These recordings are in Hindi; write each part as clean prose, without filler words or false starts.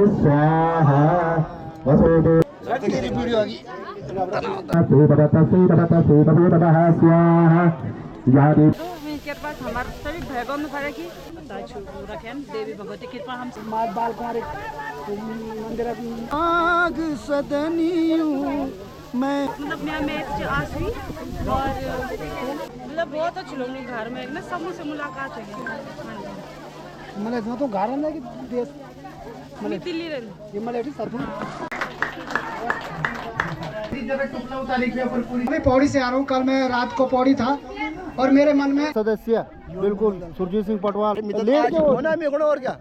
स्वाहा वसुदेव तेरी वीडियो आ गई स्वाहा यादि कृपा हमारे सभी भाई बहनों पर की रखें देवी भगवती कृपा हम मार बाल कुमारी मंदिर आग सदनियों मैं मतलब मैं मैच आज हुई और मतलब बहुत अच्छे लोग घर में ना सब से मुलाकात हुई मैंने इतना तो घर है कि देश मैं दिल्ली रही ये मैं सरपंच मैं पौड़ी से आ रहा हूँ। कल मैं रात को पौड़ी था और मेरे मन में सदस्य बिल्कुल सुरजीत सिंह पटवाल होना है मेरे और क्या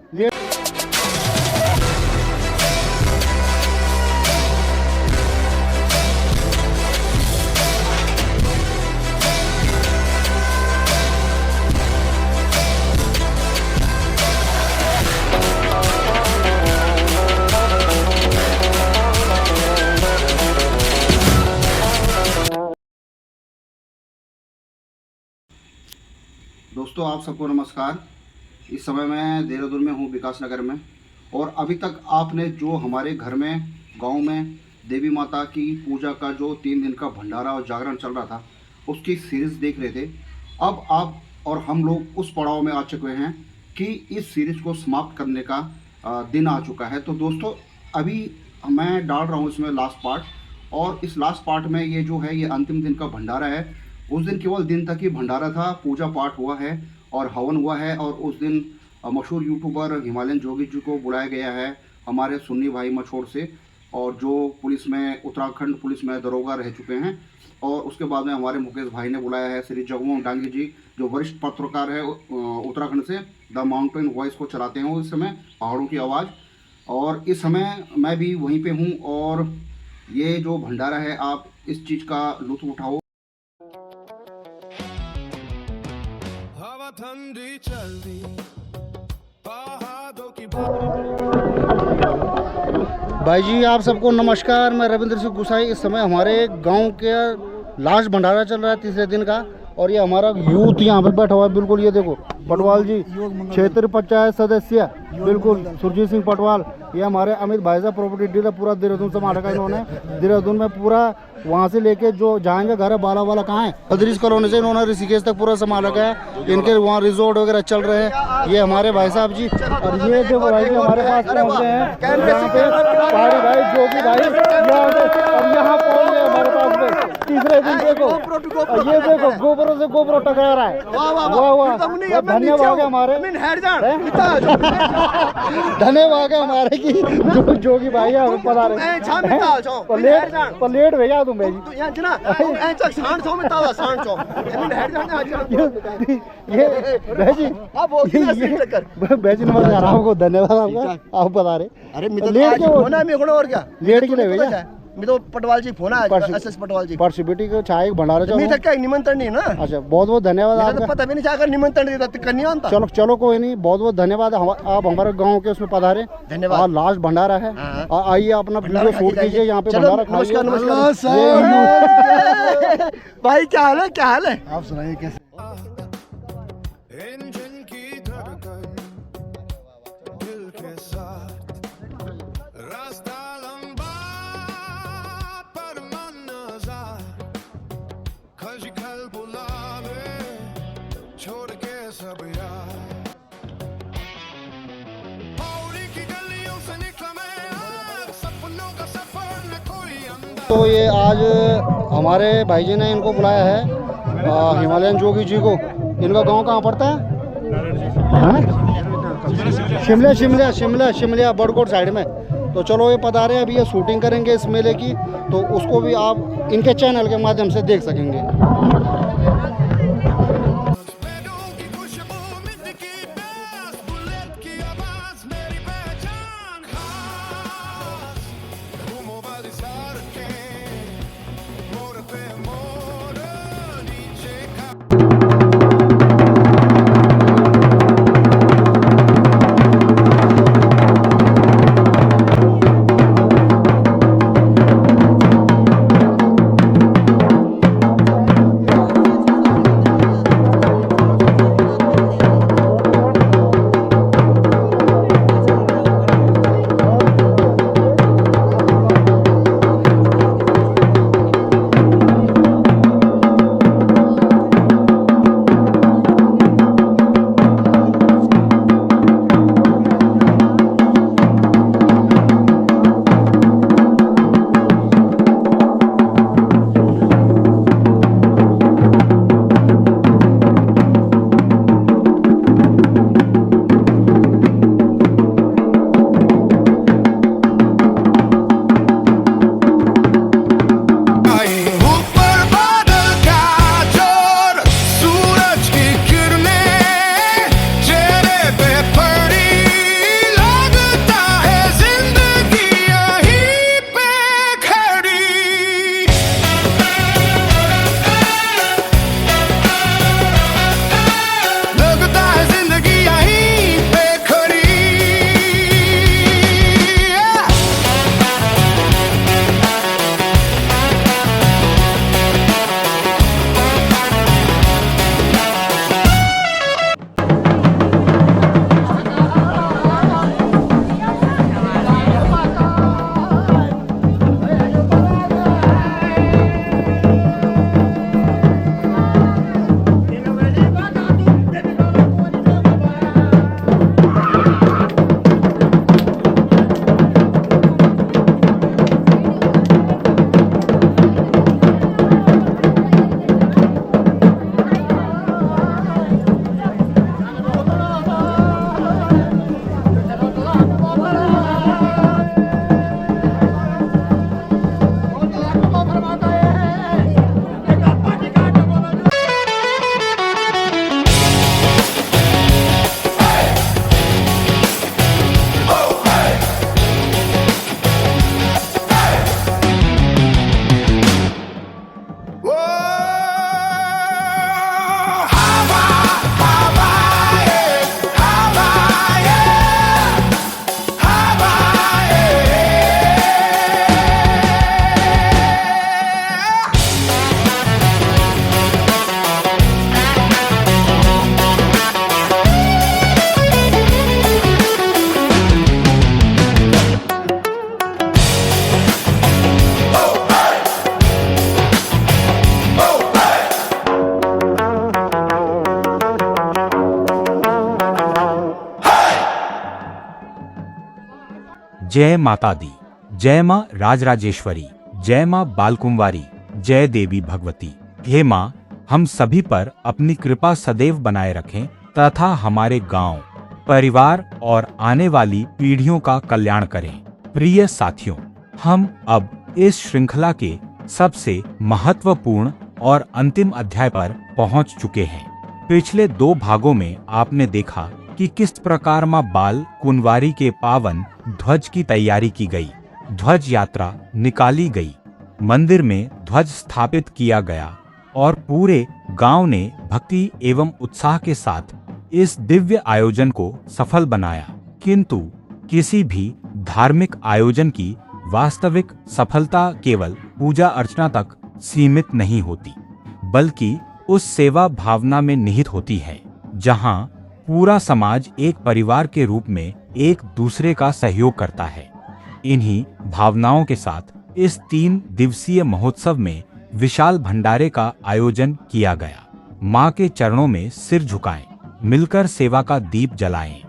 दोस्तों आप सबको नमस्कार। इस समय मैं देहरादून में हूँ, विकास नगर में। और अभी तक आपने जो हमारे घर में गांव में देवी माता की पूजा का जो 3 दिन का भंडारा और जागरण चल रहा था उसकी सीरीज़ देख रहे थे। अब आप और हम लोग उस पड़ाव में आ चुके हैं कि इस सीरीज़ को समाप्त करने का दिन आ चुका है। तो दोस्तों अभी मैं डाल रहा हूँ इसमें लास्ट पार्ट, और इस लास्ट पार्ट में ये जो है ये अंतिम दिन का भंडारा है। उस दिन केवल दिन तक ही भंडारा था, पूजा पाठ हुआ है और हवन हुआ है। और उस दिन मशहूर यूट्यूबर हिमालयन जोगी जी को बुलाया गया है हमारे सुन्नी भाई मछोड़ से, और जो पुलिस में उत्तराखंड पुलिस में दरोगा रह चुके हैं। और उसके बाद में हमारे मुकेश भाई ने बुलाया है श्री जगमोहन डांगी जी, जो वरिष्ठ पत्रकार है उत्तराखंड से, द माउंटेन वॉइस को चलाते हैं इस समय, पहाड़ों की आवाज़। और इस समय मैं भी वहीं पे हूँ और ये जो भंडारा है आप इस चीज़ का लुत्फ उठाओ। ठंडी चलती पहाड़ों की भाई जी आप सबको नमस्कार। मैं रविंद्र सिंह गुसाई। इस समय हमारे गांव के लास्ट भंडारा चल रहा है 3रे दिन का, और ये हमारा यूथ यहाँ पे बैठा हुआ है। बिल्कुल ये देखो पटवाल जी, क्षेत्र पंचायत सदस्य बिल्कुल सुरजीत सिंह पटवाल। ये हमारे अमित भाई साहब प्रॉपर्टी डीलर, पूरा देहरादून से मारा इन्होंने। देहरादून में पूरा वहाँ से लेके जो जहाँ घर है बाला वाला कहाँ है बद्रीश कॉलोनी से इन्होंने ऋषिकेश तक पूरा संभाला गया है। इनके वहाँ रिजोर्ट वगैरह चल रहे हैं। ये हमारे भाई साहब जी, और ये देखो भाई हमारे पास पहुँच रहे हैं यहाँ पे पहाड़ी भाई जोगी भाई, और यहाँ पहुँच गए हमारे पास में 3रे दिन। देखो ये देखो गोबरों से गोबरों टकरा रहा है। वाह वाह, धन्यवाद है हमारे, धन्यवाद है हमारे की जोगी भाई है पता लेट भैया तुम भाई जी नमस्कार आपको, धन्यवाद आपका। आप बता रहे अरे लेट क्यों होना है मेरे और क्या लेट के लिए भैया मैं तो पटवाल जी फोन आया एसएस पटवाल जी परसी बेटी को चाय भंडारा मैं तक का निमंत्रण नहीं ना। अच्छा बहुत बहुत धन्यवाद आपका। तो पता भी नहीं चाहकर निमंत्रण देता तो करनी होता। चलो चलो कोई नहीं, बहुत बहुत धन्यवाद। आप हमारे गांव के उसमें पधारे, धन्यवाद। और लास्ट भंडारा है, आइए अपना वीडियो शूट कीजिए यहाँ पे भंडारा खाइए। नमस्कार भाई, क्या हाल है? क्या हाल है? आप सुनाइए कैसे? इंजन की धड़कन दिल के साथ रास्ता लंबा पर मनजा खल बुलावे छोड़ के सब यार पौड़ी की गलियों से निकला मैं आज सपनों का सफर न कोई अंदाज। तो ये आज हमारे भाई जी ने इनको बुलाया है हिमालयन जोगी जी को। इनका गांव कहाँ पड़ता है? शिमला शिमला शिमला शिमला बड़कोट साइड में। तो चलो ये पता रहे, अभी ये शूटिंग करेंगे इस मेले की, तो उसको भी आप इनके चैनल के माध्यम से देख सकेंगे। जय माता दी, जय माँ राजराजेश्वरी, जय माँ बालकुंवारी, जय देवी भगवती। हे माँ, हम सभी पर अपनी कृपा सदैव बनाए रखें तथा हमारे गांव, परिवार और आने वाली पीढ़ियों का कल्याण करें। प्रिय साथियों, हम अब इस श्रृंखला के सबसे महत्वपूर्ण और अंतिम अध्याय पर पहुंच चुके हैं। पिछले 2 भागों में आपने देखा कि किस प्रकार मां बाल कुंवारी के पावन ध्वज की तैयारी की गई, ध्वज यात्रा निकाली गई, मंदिर में ध्वज स्थापित किया गया और पूरे गांव ने भक्ति एवं उत्साह के साथ इस दिव्य आयोजन को सफल बनाया। किंतु किसी भी धार्मिक आयोजन की वास्तविक सफलता केवल पूजा अर्चना तक सीमित नहीं होती, बल्कि उस सेवा भावना में निहित होती है जहां पूरा समाज एक परिवार के रूप में एक दूसरे का सहयोग करता है। इन्हीं भावनाओं के साथ इस 3 दिवसीय महोत्सव में विशाल भंडारे का आयोजन किया गया। मां के चरणों में सिर झुकाएं, मिलकर सेवा का दीप जलाएं।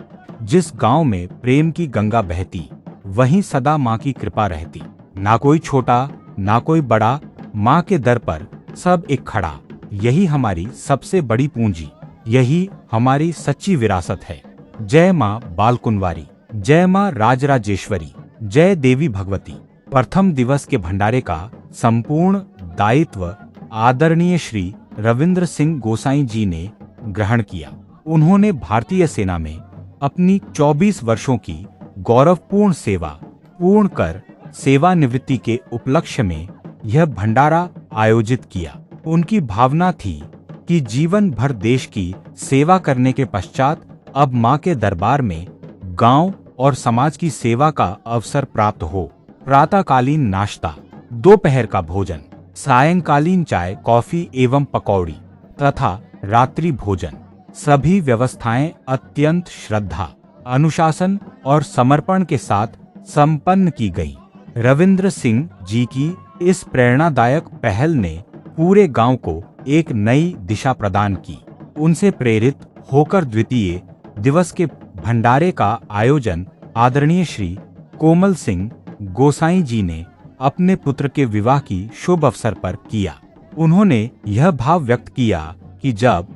जिस गांव में प्रेम की गंगा बहती, वहीं सदा मां की कृपा रहती। ना कोई छोटा, ना कोई बड़ा, मां के दर पर सब एक खड़ा। यही हमारी सबसे बड़ी पूंजी, यही हमारी सच्ची विरासत है। जय मां बालकुंवारी, जय मां राजराजेश्वरी, जय देवी भगवती। प्रथम दिवस के भंडारे का संपूर्ण दायित्व आदरणीय श्री रविंद्र सिंह गोसाई जी ने ग्रहण किया। उन्होंने भारतीय सेना में अपनी 24 वर्षों की गौरवपूर्ण सेवा पूर्ण कर सेवानिवृत्ति के उपलक्ष्य में यह भंडारा आयोजित किया। उनकी भावना थी कि जीवन भर देश की सेवा करने के पश्चात अब मां के दरबार में गांव और समाज की सेवा का अवसर प्राप्त हो। प्रातःकालीन नाश्ता, दोपहर का भोजन, सायंकालीन चाय, कॉफी एवं पकौड़ी तथा रात्रि भोजन, सभी व्यवस्थाएं अत्यंत श्रद्धा, अनुशासन और समर्पण के साथ संपन्न की गईं। रविंद्र सिंह जी की इस प्रेरणादायक पहल ने पूरे गांव को एक नई दिशा प्रदान की। उनसे प्रेरित होकर द्वितीय दिवस के भंडारे का आयोजन आदरणीय श्री कोमल सिंह गोसाई जी ने अपने पुत्र के विवाह की शुभ अवसर पर किया। उन्होंने यह भाव व्यक्त किया कि जब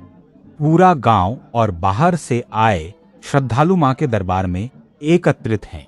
पूरा गांव और बाहर से आए श्रद्धालु मां के दरबार में एकत्रित हैं,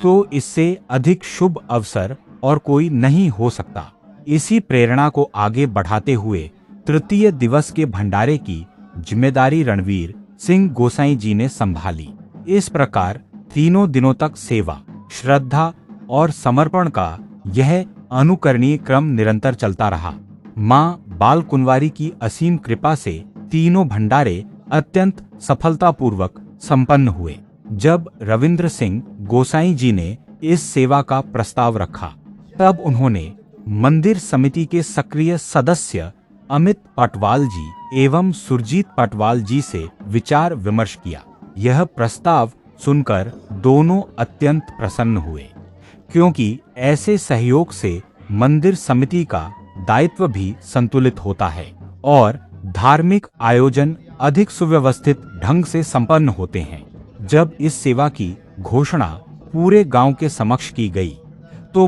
तो इससे अधिक शुभ अवसर और कोई नहीं हो सकता। इसी प्रेरणा को आगे बढ़ाते हुए तृतीय दिवस के भंडारे की जिम्मेदारी रणवीर सिंह गोसाई जी ने संभाली। इस प्रकार तीनों दिनों तक सेवा, श्रद्धा और समर्पण का यह अनुकरणीय क्रम निरंतर चलता रहा। मां बाल कुंवारी की असीम कृपा से तीनों भंडारे अत्यंत सफलतापूर्वक संपन्न हुए। जब रविंद्र सिंह गोसाई जी ने इस सेवा का प्रस्ताव रखा, तब उन्होंने मंदिर समिति के सक्रिय सदस्य अमित पटवाल जी एवं सुरजीत पटवाल जी से विचार विमर्श किया। यह प्रस्ताव सुनकर दोनों अत्यंत प्रसन्न हुए, क्योंकि ऐसे सहयोग से मंदिर समिति का दायित्व भी संतुलित होता है और धार्मिक आयोजन अधिक सुव्यवस्थित ढंग से संपन्न होते हैं। जब इस सेवा की घोषणा पूरे गांव के समक्ष की गई, तो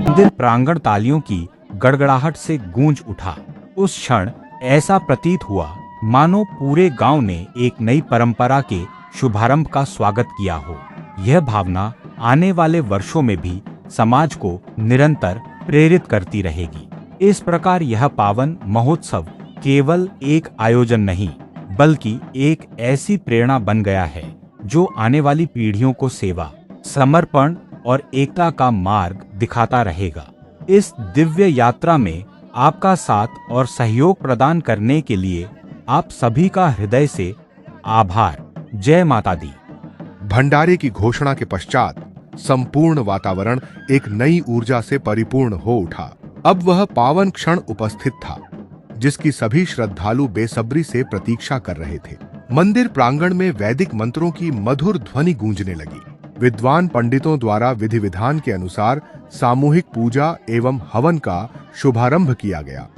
मंदिर प्रांगण तालियों की गड़गड़ाहट से गूंज उठा। उस क्षण ऐसा प्रतीत हुआ मानो पूरे गांव ने एक नई परंपरा के शुभारंभ का स्वागत किया हो। यह भावना आने वाले वर्षों में भी समाज को निरंतर प्रेरित करती रहेगी। इस प्रकार यह पावन महोत्सव केवल एक आयोजन नहीं, बल्कि एक ऐसी प्रेरणा बन गया है जो आने वाली पीढ़ियों को सेवा, समर्पण और एकता का मार्ग दिखाता रहेगा। इस दिव्य यात्रा में आपका साथ और सहयोग प्रदान करने के लिए आप सभी का हृदय से आभार। जय माता दी। भंडारे की घोषणा के पश्चात संपूर्ण वातावरण एक नई ऊर्जा से परिपूर्ण हो उठा। अब वह पावन क्षण उपस्थित था जिसकी सभी श्रद्धालु बेसब्री से प्रतीक्षा कर रहे थे। मंदिर प्रांगण में वैदिक मंत्रों की मधुर ध्वनि गूंजने लगी। विद्वान पंडितों द्वारा विधि विधान के अनुसार सामूहिक पूजा एवं हवन का शुभारंभ किया गया।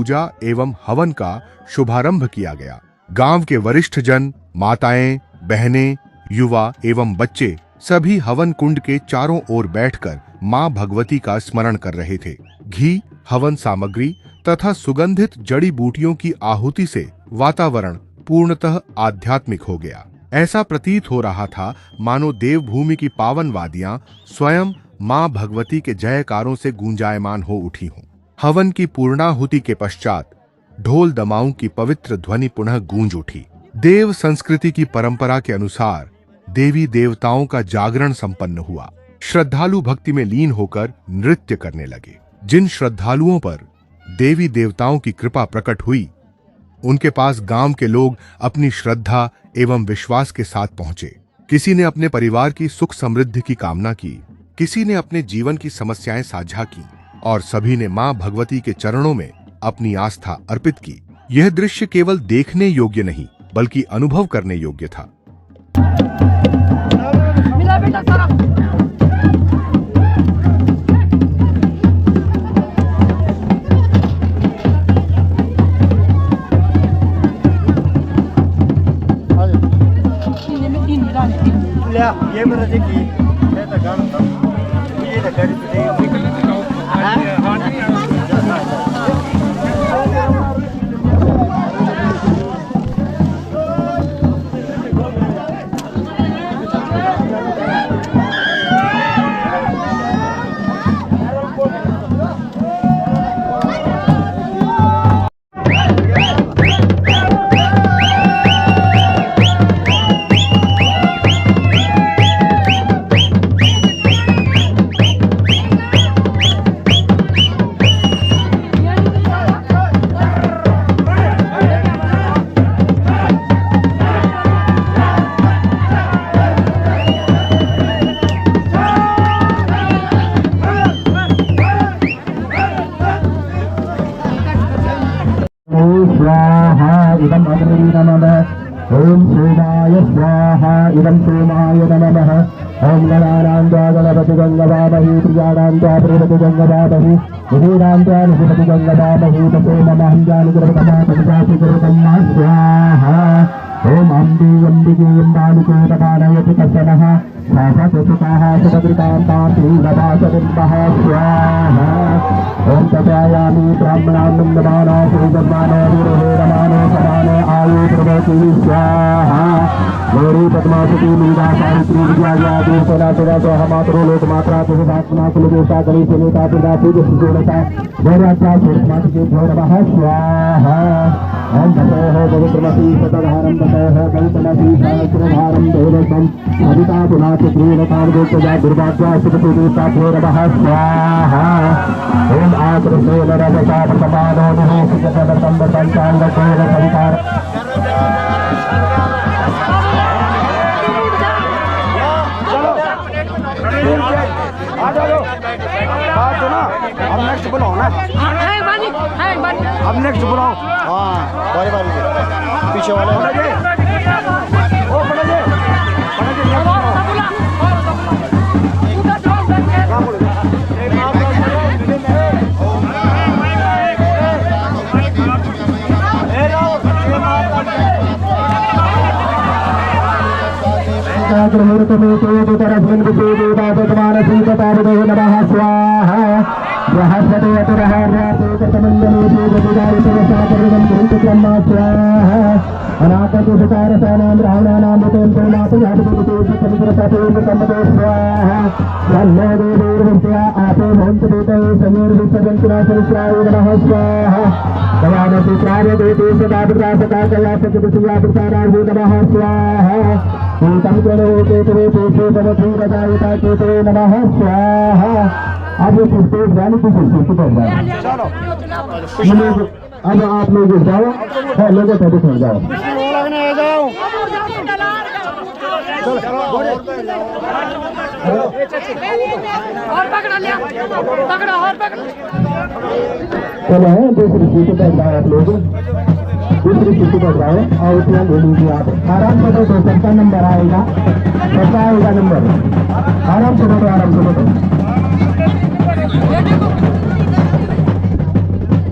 पूजा एवं हवन का शुभारंभ किया गया। गांव के वरिष्ठ जन, माताएं, बहनें, युवा एवं बच्चे सभी हवन कुंड के चारों ओर बैठकर मां भगवती का स्मरण कर रहे थे। घी, हवन सामग्री तथा सुगंधित जड़ी बूटियों की आहुति से वातावरण पूर्णतः आध्यात्मिक हो गया। ऐसा प्रतीत हो रहा था मानो देवभूमि की पावन वादियां स्वयं मां भगवती के जयकारों से गूंजायमान हो उठी हों। हवन की पूर्णाहुति के पश्चात ढोल दमाऊं की पवित्र ध्वनि पुनः गूंज उठी। देव संस्कृति की परंपरा के अनुसार देवी देवताओं का जागरण संपन्न हुआ। श्रद्धालु भक्ति में लीन होकर नृत्य करने लगे। जिन श्रद्धालुओं पर देवी देवताओं की कृपा प्रकट हुई, उनके पास गांव के लोग अपनी श्रद्धा एवं विश्वास के साथ पहुंचे। किसी ने अपने परिवार की सुख समृद्धि की कामना की, किसी ने अपने जीवन की समस्याएं साझा की और सभी ने मां भगवती के चरणों में अपनी आस्था अर्पित की। यह दृश्य केवल देखने योग्य नहीं बल्कि अनुभव करने योग्य था। ये मेरा देखिए ये तो गाना था ये तो गाड़ी स्वाहा इदं अग्निवे नमः। ओम सोमाय स्वाहा इदं सोमाय नमः। ओम गणानां गणपति गंगवामहि प्रियाणां प्रभृति गंगवामहि विभूतां निधिपति गंगवामहि ततो ममहं जानकृतमातमजातिकृतम्मा स्वाहा। ओम अम्बिके बालिके तपानयति कश्चनः साहससुताः सुभद्रिकान्तां श्रीनवासबिम्बः स्वाहा। ओम तथायामि ब्राह्मणां नन्दमानो श्रीजन्मानो विरोहेरमानो समानो आयु प्रभवति स्वाहा। गौरी पद्मावती लीला सावित्री विद्या देवसेना सदा सोहमातरो लोकमात्रा तुषात्मा कुलदेवता गणेश नेता पिता पूज्य सुजोनता गौरात्मा सुरमाति भो नमः स्वाहा। ओम तथोः पवित्रमती सतधारं तथोः गणितमती सहस्रधारं देवतं सविता पुनाति त्रीणकामदेवता दुर्भाग्या सुपति देवता भो नमः स्वाहा। ओम आकृष्णेन रजसा प्रसमानो निहेशितपदं वसन्ताङ्गकेन संकार अब नेक्स्ट बुलाओ ना। अब नेक्स्ट बुलाओ। हाँ बारी बारी से पीछे वाले नमः स्वाहा। बृहस्पति स्वाहा। अनाथुषकारसानां रावणानां स्वाहा। तन्नो देवीर्विद्या आपे भवन्तु समीर्विश्वजन्तुनाशनिश्राय नमः स्वाहा। दयामति प्रार्यदेति सदा विद्रासता कयासकृतियापितारार्भो नमः स्वाहा। तं केतवे पेशे भवति रजायिता केतवे नमः स्वाहा। अब ये पुष्पे जाने की संस्कृति कर रहा है। अब आप लोग जाओ लोगों से भी जाओ। चलो दूसरी सीट पर जाओ आप लोग, दूसरी सीट पर जाओ और उतना ले लीजिए आप। आराम से बैठो, सबका नंबर आएगा, सबका आएगा नंबर। आराम से बैठो, आराम से बैठो।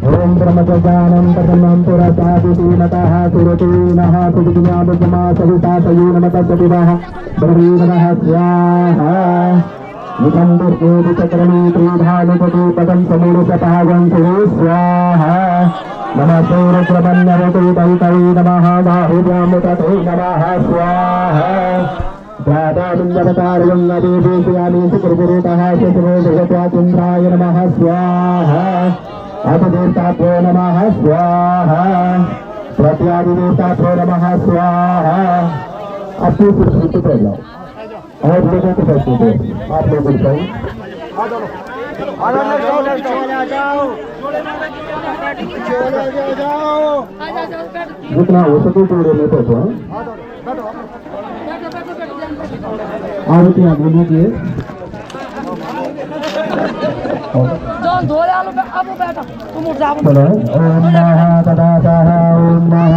ओम ब्रह्मज्ञानं प्रसन्नं पुरसादितीमतः सुरतीनः सुविज्ञापजमा सहितातये नमः सतिवः ब्रह्मी नमः स्वाहा निकम्बुर्गोपचक्रमी त्रिधानुपति पदं समूलसपागं स्वाहा नमः सूरप्रबन्धवतु तैतै नमः बाहुव्यामुतते नमः स्वाहा प्रादाबिन्दवतारयं नदीदेशयामि सुकृपुरुतः शत्रो जगत्याचन्द्राय नमः स्वाहा अपदेवताभ्यो नमः स्वाहा प्रत्यादिदेवताभ्यो नमः स्वाहा अपनी सुरक्षित कर लो और लोगों को पैसे दो आप लोग बताइए जितना हो सके जोड़े में तो आरती आगे लीजिए ओम नमः तदातः ओम नमः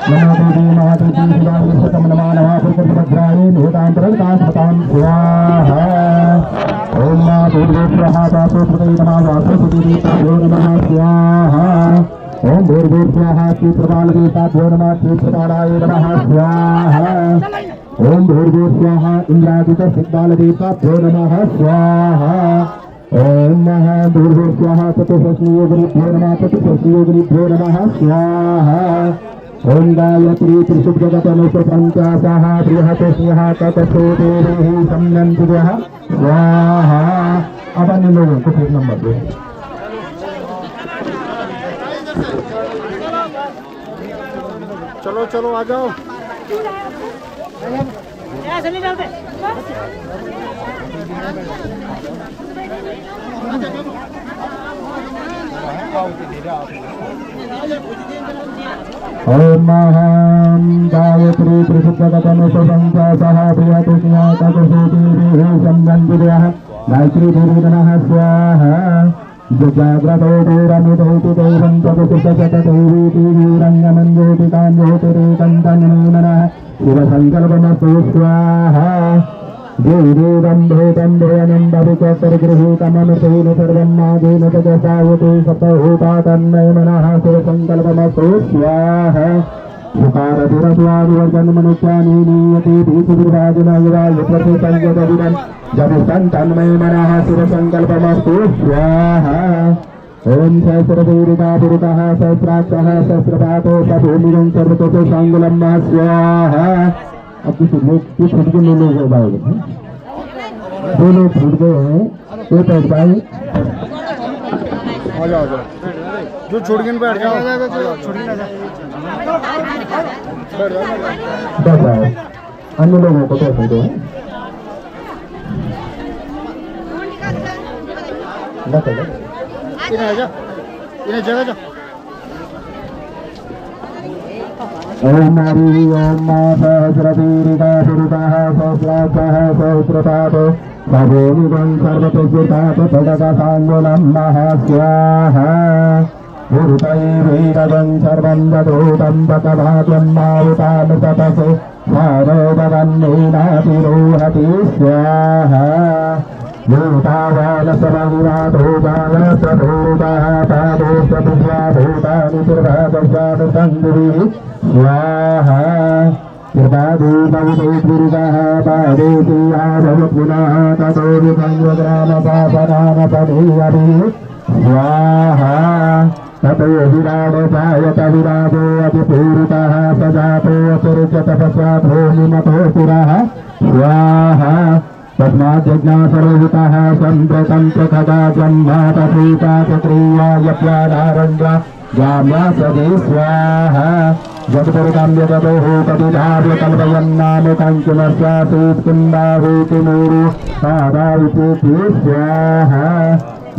नमो देवी महादेवी शिवाय सतम नमः नमः पुरुषभद्राय भूतांतरकाशतां स्वाहा ओम नमः भूर्भुवः पापोत्पतये नमः वासुदेवाभ्यो नमः स्वाहा ओम भूर्भुवः श्रीप्रबालदेवताभ्यो नमः श्रीप्रबालाय नमः स्वाहा ओम भूर्भुवः इन्द्रादितसिद्धालदेवताभ्यो नमः स्वाहा ओम नमः भूर्भुवः चतुष्षष्टियोगिनीभ्यो नमः चतुष्षष्टियोगिनीभ्यो नमः स्वाहा ओम गायत्री त्रिशुभजगतनुप्रपञ्चासः बृहतस्यः ततसोदेः सम्यन्तिभ्यः स्वाहा अब अन्य लोगों को फिर नंबर दो चलो चलो आ जाओ ओम गायत्री त्रिशुभजगतनुप्रपञ्चासः बृहतस्यः ततसोदेः सम्यन्तिभ्यः गायत्री देवी नमः स्वाहा जाग्रतो दूरमिदोति दैवं तदसुतशतदैवीति वीरङ्गमञ्ज्योतिकां ज्योतिरेकं तन्मे नमः शिवसङ्कल्पमस्तु स्वाहा देवीदेवं भूतं भुवनं भविष्यत्तर्गृहीतमनुतेन सर्वं नागेन तदसावते सप्तभूता तन्मय मनः शिवसङ्कल्पमस्तु स्वाहा सुकारतिरस्वादिवर्जन्मनुष्यानि नीयते भीतिविभाजनयुवाय प्रतिसंयतविदं जपितं तन्मय मनः शिवसङ्कल्पमस्तु स्वाहा ओम सहस्रवीरिका पुरुषः सहस्राक्षः सहस्रपातो सभूमिं सर्वतो सांगुलं स्वाहा अब कुछ छूट के लोग हो पाएंगे दो लोग छूट गए हैं तो पैसा आ जाओ आ जाओ जो छोड़ के बैठ जाओ छोड़ के बैठ जाओ अन्य लोगों को पैसे दो इन्हें जगह जा ओम नारी ओम सहस्रवीरिका पुरुषः सहस्राक्षः सहस्रपातो सभूमिं सर्वतोऽतात् भगवताङ्गुलं स्वाहा पुरुषै वीरवं सर्वं वदोतं बकभाग्यं मारुतां तपसे सारोदवन्नेनातिरोहति स्वाहा भूतावालसमविवादो बालसभूतः पादोषपुष्या भूतानि दुर्भादशानुसन्धुभिः स्वाहा कृपादूतविदुर्गः पादोषीयाभव पुनः ततो विसंग्रामपापनामपदीयभिः स्वाहा ततो विराडजायत विराजो अतिपूरितः सजातो अतिरुच्यतपस्या भूमिमतो पुरः स्वाहा तस्माज्ञासरोहितः सम्प्रतं प्रखदा जन्मातसीता चक्रियायप्याधारण्या जाम्या सदे स्वाहा जगदुर्गाम्यततोः कपिधाव्यकल्पयन्नामकङ्किमस्यासीत् किम्बाहूतिमूरु सादाविचेति स्वाहा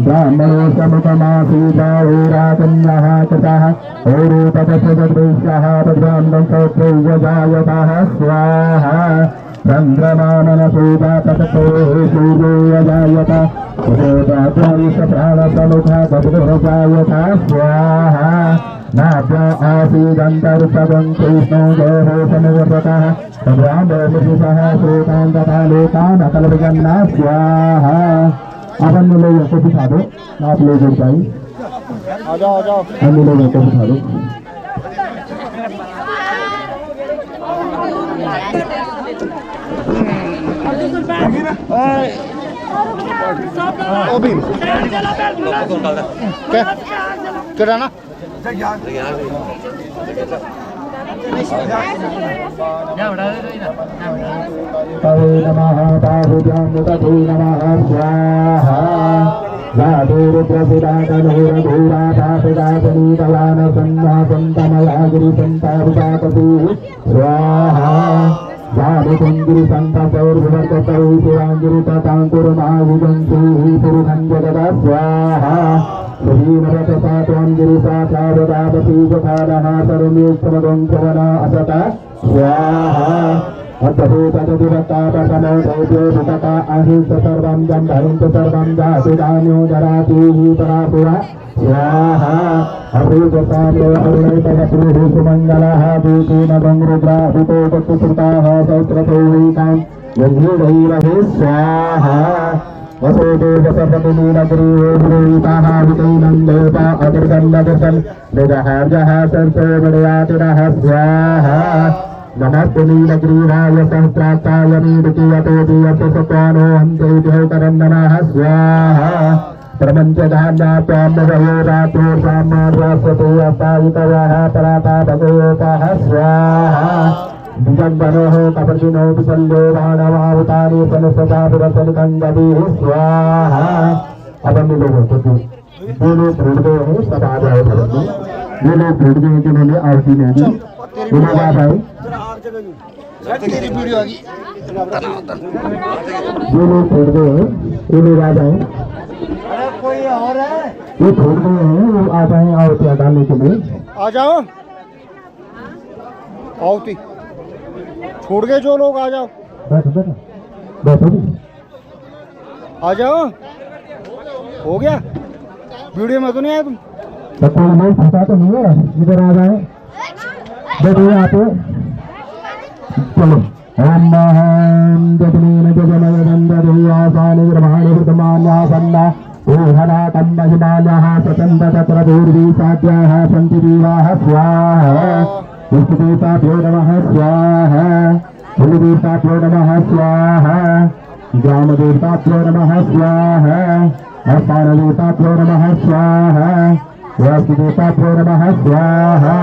ब्राह्मणो समुपमासीताहुराजन्यः कृतः औरूपदशजद्वैश्यः प्रजान्तं सौत्रयजायतः स्वाहा चन्द्रमाननसूता तततोः सूर्योऽजायत प्राणसमुखा गजगजायत स्वाहा नाभ्य आसीदन्तर्षवं कृष्णो देहो समुवर्ततः तद्रामोमुषः श्रोतान् तथा लोकान् अकल्पयन्ना स्वाहा अब अन्य लोगों को दिखा दो आप लोग आ जाओ आ जाओ। अन्य लोगों को बिठा दो। ओ भी क्या ना तवे नमः बाहुभ्यां तवे नमः स्वाहा वादुरुद्रसिदातनुरघोराधापिदासनीतवानसन्नासन्तमयागिरिसन्ताविदापति स्वाहा वादुसङ्गिरिसन्तपौर्भवर्तपौशिवाङ्गिरितताङ्कुरमायुगन्तीः पुरुषञ्जगदा स्वाहा श्रीमरतसात्वङ्गिरिसाचारदापति जठारः सर्वेक्षमदंशवना असता स्वाहा अद्भुतजगतापसमोधैर्यो वितता अहिंस सर्वं जम्भहिंस सर्वं जातिदान्यो जरातीः परापुरा स्वाहा अभूतसाम्रो अरुणैतवत्रुः सुमङ्गलः दूतेन गङ्रुद्राभितो वक्तुकृताः सौत्रतोऽैकां यज्ञैरहे स्वाहा वसोदेवसपतिनीलग्रीवोऽभिताः वितैनं देवता अतिर्गन्धदर्शन् मृगहार्जः सर्वोमणयातिरः स्वाहा नमस्ते नीलग्रीवाय सहस्राक्षाय नीलकीयतो दीयते सत्वानो हंसैभ्यो करन्दनः स्वाहा प्रपञ्चधान्याप्यान्नवयो रात्रो साम्मार्वास्यते अपायितवः परातापगयोपः स्वाहा दिगम्बरोः कपटिनो विशल्यो भाणवावतारे सनसदाभिरसनिकङ्गभिः स्वाहा। अब हम लोगों को जो लोग ढूंढ गए हैं सब आ जाए भरत में। ये लोग ढूंढ गए जिन्होंने आरती नहीं दी वो लोग आ जाए। तेरी वीडियो आ गई। जो लोग ढूंढ गए हैं वो लोग आ जाए। अरे कोई और है? ये ढूंढ गए हैं वो आ जाए आरती डालने के लिए। आ जाओ आउती छोड़ गए जो लोग आ जाओ। बैठो बैठो बैठो भी। आ जाओ हो गया वीडियो में तो नहीं आया तुम। तो कोई नहीं फंसा तो नहीं है इधर आ जाए बैठो यहाँ पे चलो। ओम महं जपनेन जगमय दंडदेयासानि ब्रह्माणि वृतमान्यासन्ना ओहना तम्महिमान्याः सतन्त तत्र दूर्वीसाद्याः सन्ति देवाः स्वाहा विष्णुदेवताभ्यो नमः स्वाहा भूदेवताभ्यो नमः स्वाहा ग्रामदेवताभ्यो नमः स्वाहा स्थानदेवताभ्यो नमः स्वाहा वास्तुदेवताभ्यो नमः स्वाहा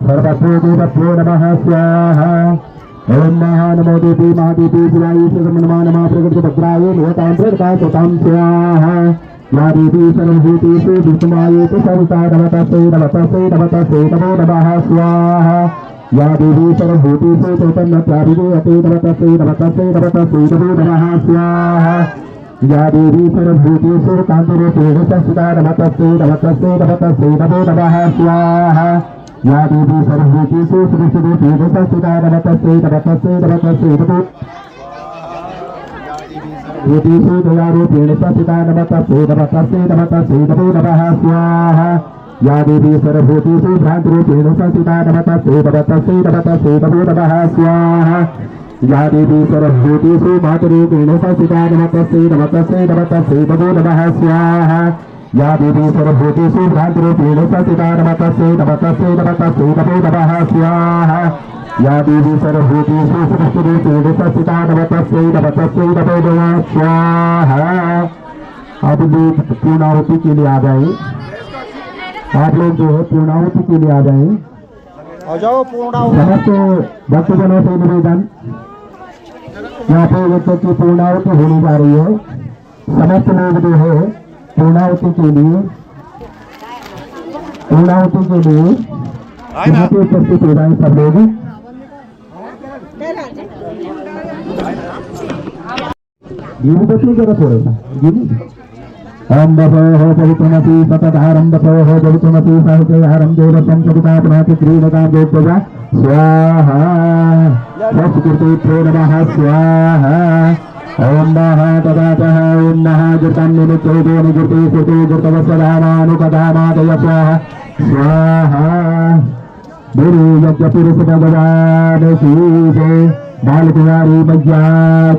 सर्वदेवताभ्यो नमः स्वाहा। ओम महानमो देवी महादेवी शिवाय नमः प्रकृति भद्राय लोकांतरता सुतां स्वाहा या देवी सर्वभूतेषु विष्णुमायेतु सविता नमतस्यै नमतस्यै नमतस्यै नमो नमः स्वाहा या देवी सर्वभूतेषु चैतन्यत्याभिधेयते नमतस्यै नमतस्यै नमतस्यै नमो नमः स्वाहा या देवी सर्वभूतेषु कान्तिरूपेण संस्थिता नमतस्यै नमतस्यै नमतस्यै नमो नमः स्वाहा या देवी सर्वभूतेषु सृष्टिरूपेण संस्थिता नमतस्यै नमतस्यै नमतस्यै नमो भूतेषु दयारूपेण संस्थिता नमतस्यै नमतस्यै नमतस्यै नमो नमः स्वाहा या देवी सर्वभूतेषु भ्रान्तरूपेण संस्थिता नमतस्यै नमतस्यै नमतस्यै नमो नमः स्वाहा या देवी सर्वभूतेषु मातरूपेण संस्थिता नमतस्यै नमतस्यै नमतस्यै नमो नमः स्वाहा या देवी सर्वभूतेषु भ्रान्तरूपेण संस्थिता नमतस्यै नमतस्यै नमतस्यै नमो नमः स्वाहा या देवी सर्वभूतेषु सृष्टिरूपेण संस्थिता नमतस्यै नमतस्यै नमो नमः स्वाहा। अब लोग पूर्णाहुति के लिए आ जाए। आप लोग जो है पूर्णाहुति के लिए आ जाए। आ जाओ पूर्णाहुति। समस्त भक्तजनों से निवेदन यहाँ पे बच्चों की पूर्णाहुति होने जा रही है। समस्त लोग जो है पूर्णाहुति के लिए यहाँ पे उपस्थित हो जाए सब लोग। गिरी बच्चों जरा थोड़ा सा गिरी। ओम बभोः पवित्रमति सतधारं बभोः पवित्रमति सहस्रहारं देवतं सवितापनाति क्रीडतां देवता स्वाहा संस्कृते नमः स्वाहा। ओम नमः तदातः ओम नमः जतं निमित्तो निजते सुते जतवसदानानुकदानादय स्वाहा स्वाहा। गुरु यज्ञ पुरुष भगवान की जय बालकुमारी मैया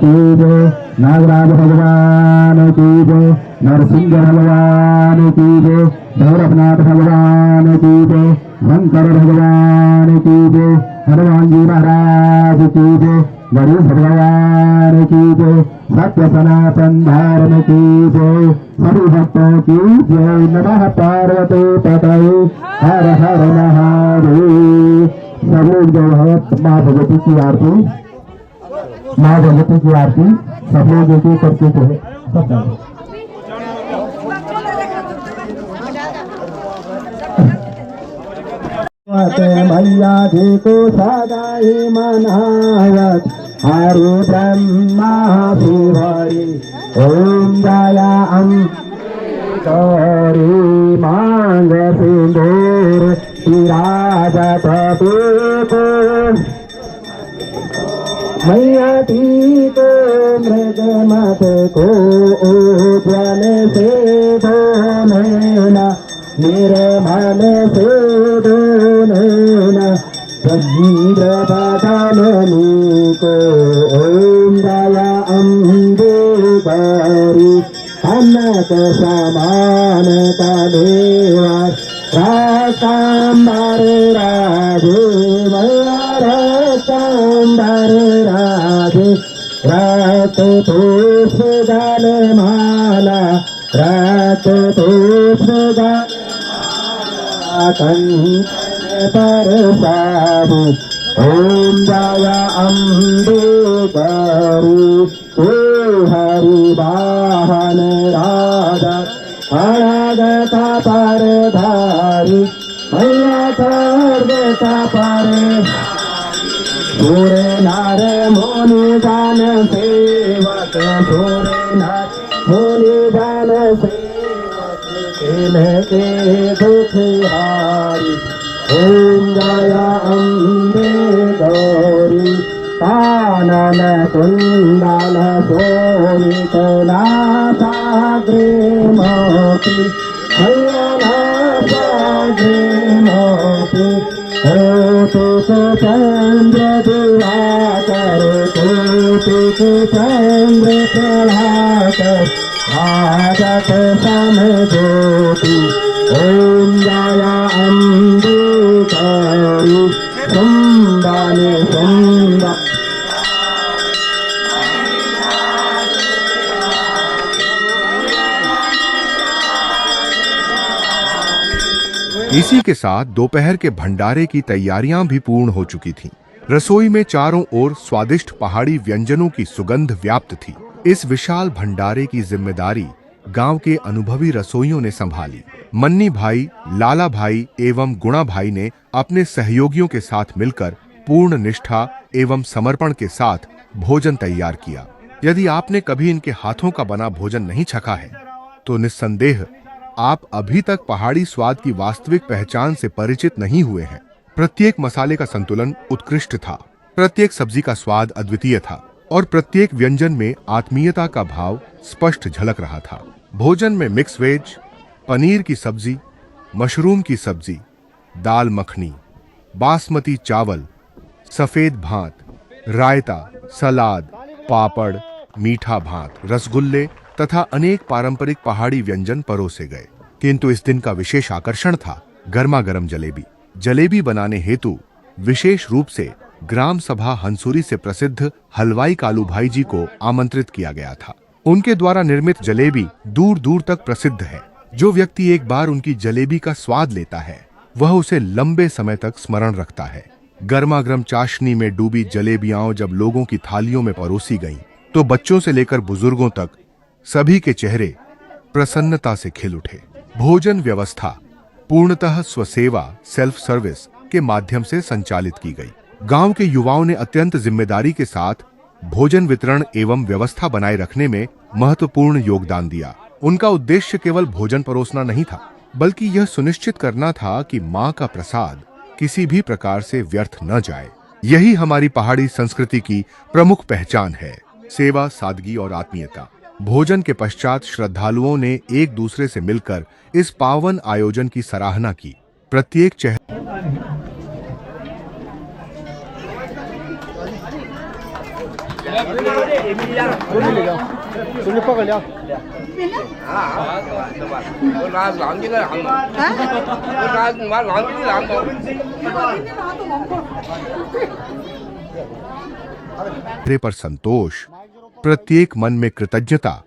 की जय नागराज भगवान की जय नरसिंह भगवान की जय भैरवनाथ भगवान की जय, शंकर भगवान की जय, हनुमान जी महाराज की जय, गणेश भगवान की जय, सत्य सनातन धर्म की जय, सभी भक्तों की जय। नमः पार्वती पतये हर हर महादेव। सब लोग जो है माँ भगवती की आरती, माँ भगवती की आरती सब लोग एक एक करके जो है सब करें। मैया जी को सदा ही मनावत हरे ब्रह्मा शिवरी ओम दया गौरी मांग सिंदूर विराजत को मैया जी को मृग मत को उज्जवल से धोना निर्मल से धोना सजीव बदननी को ओम दया अम्बे गौरी अनंत समान तदेवा राकांबर राधे मैया राकांबर राधे रात तो सुगल माला रात तो सुगल पर साधु ओम दया अम्बे गौरी हरि वाहन राधा अनागता पर धारी मैया सर्वता पर सूर्य नार मुनि गान सेवक सूर्य नार मुनि गान सेवक इनके दुख हारी ओम दया अम्बे गौरी कानन कुंडल शोभित नासाग्रे मोती नासाग्रे मोती कोटिक चंद्र दिवाकर कोटिक चंद्र प्रभाकर भाजत समज्योति ओम दया अम्बे गौरी सुंदर सुंदर। इसी के साथ दोपहर के भंडारे की तैयारियां भी पूर्ण हो चुकी थीं। रसोई में चारों ओर स्वादिष्ट पहाड़ी व्यंजनों की सुगंध व्याप्त थी। इस विशाल भंडारे की जिम्मेदारी गांव के अनुभवी रसोइयों ने संभाली। मन्नी भाई, लाला भाई एवं गुणा भाई ने अपने सहयोगियों के साथ मिलकर पूर्ण निष्ठा एवं समर्पण के साथ भोजन तैयार किया। यदि आपने कभी इनके हाथों का बना भोजन नहीं छका है तो निस्संदेह आप अभी तक पहाड़ी स्वाद की वास्तविक पहचान से परिचित नहीं हुए हैं। प्रत्येक मसाले का संतुलन उत्कृष्ट था, प्रत्येक सब्जी का स्वाद अद्वितीय था और प्रत्येक व्यंजन में आत्मीयता का भाव स्पष्ट झलक रहा था। भोजन में मिक्स वेज, पनीर की सब्जी, मशरूम की सब्जी, दाल मखनी, बासमती चावल, सफेद भात, रायता, सलाद, पापड़, मीठा भात, रसगुल्ले तथा अनेक पारंपरिक पहाड़ी व्यंजन परोसे गए। किंतु इस दिन का विशेष आकर्षण था गर्मा गर्म जलेबी। जलेबी बनाने हेतु विशेष रूप से ग्राम सभा हंसूरी से प्रसिद्ध हलवाई कालू भाई जी को आमंत्रित किया गया था। उनके द्वारा निर्मित जलेबी दूर दूर तक प्रसिद्ध है। जो व्यक्ति एक बार उनकी जलेबी का स्वाद लेता है वह उसे लंबे समय तक स्मरण रखता है। गर्मा गर्म चाशनी में डूबी जलेबियां जब लोगों की थालियों में परोसी गईं, तो बच्चों से लेकर बुजुर्गों तक सभी के चेहरे प्रसन्नता से खिल उठे। भोजन व्यवस्था पूर्णतः स्वसेवा सेल्फ सर्विस के माध्यम से संचालित की गई। गांव के युवाओं ने अत्यंत जिम्मेदारी के साथ भोजन वितरण एवं व्यवस्था बनाए रखने में महत्वपूर्ण योगदान दिया। उनका उद्देश्य केवल भोजन परोसना नहीं था, बल्कि यह सुनिश्चित करना था कि मां का प्रसाद किसी भी प्रकार से व्यर्थ न जाए। यही हमारी पहाड़ी संस्कृति की प्रमुख पहचान है, सेवा, सादगी और आत्मीयता। भोजन के पश्चात श्रद्धालुओं ने एक दूसरे से मिलकर इस पावन आयोजन की सराहना की। प्रत्येक चेहरे तुमने पकड़ लिया चेहरे पर संतोष, प्रत्येक मन में कृतज्ञता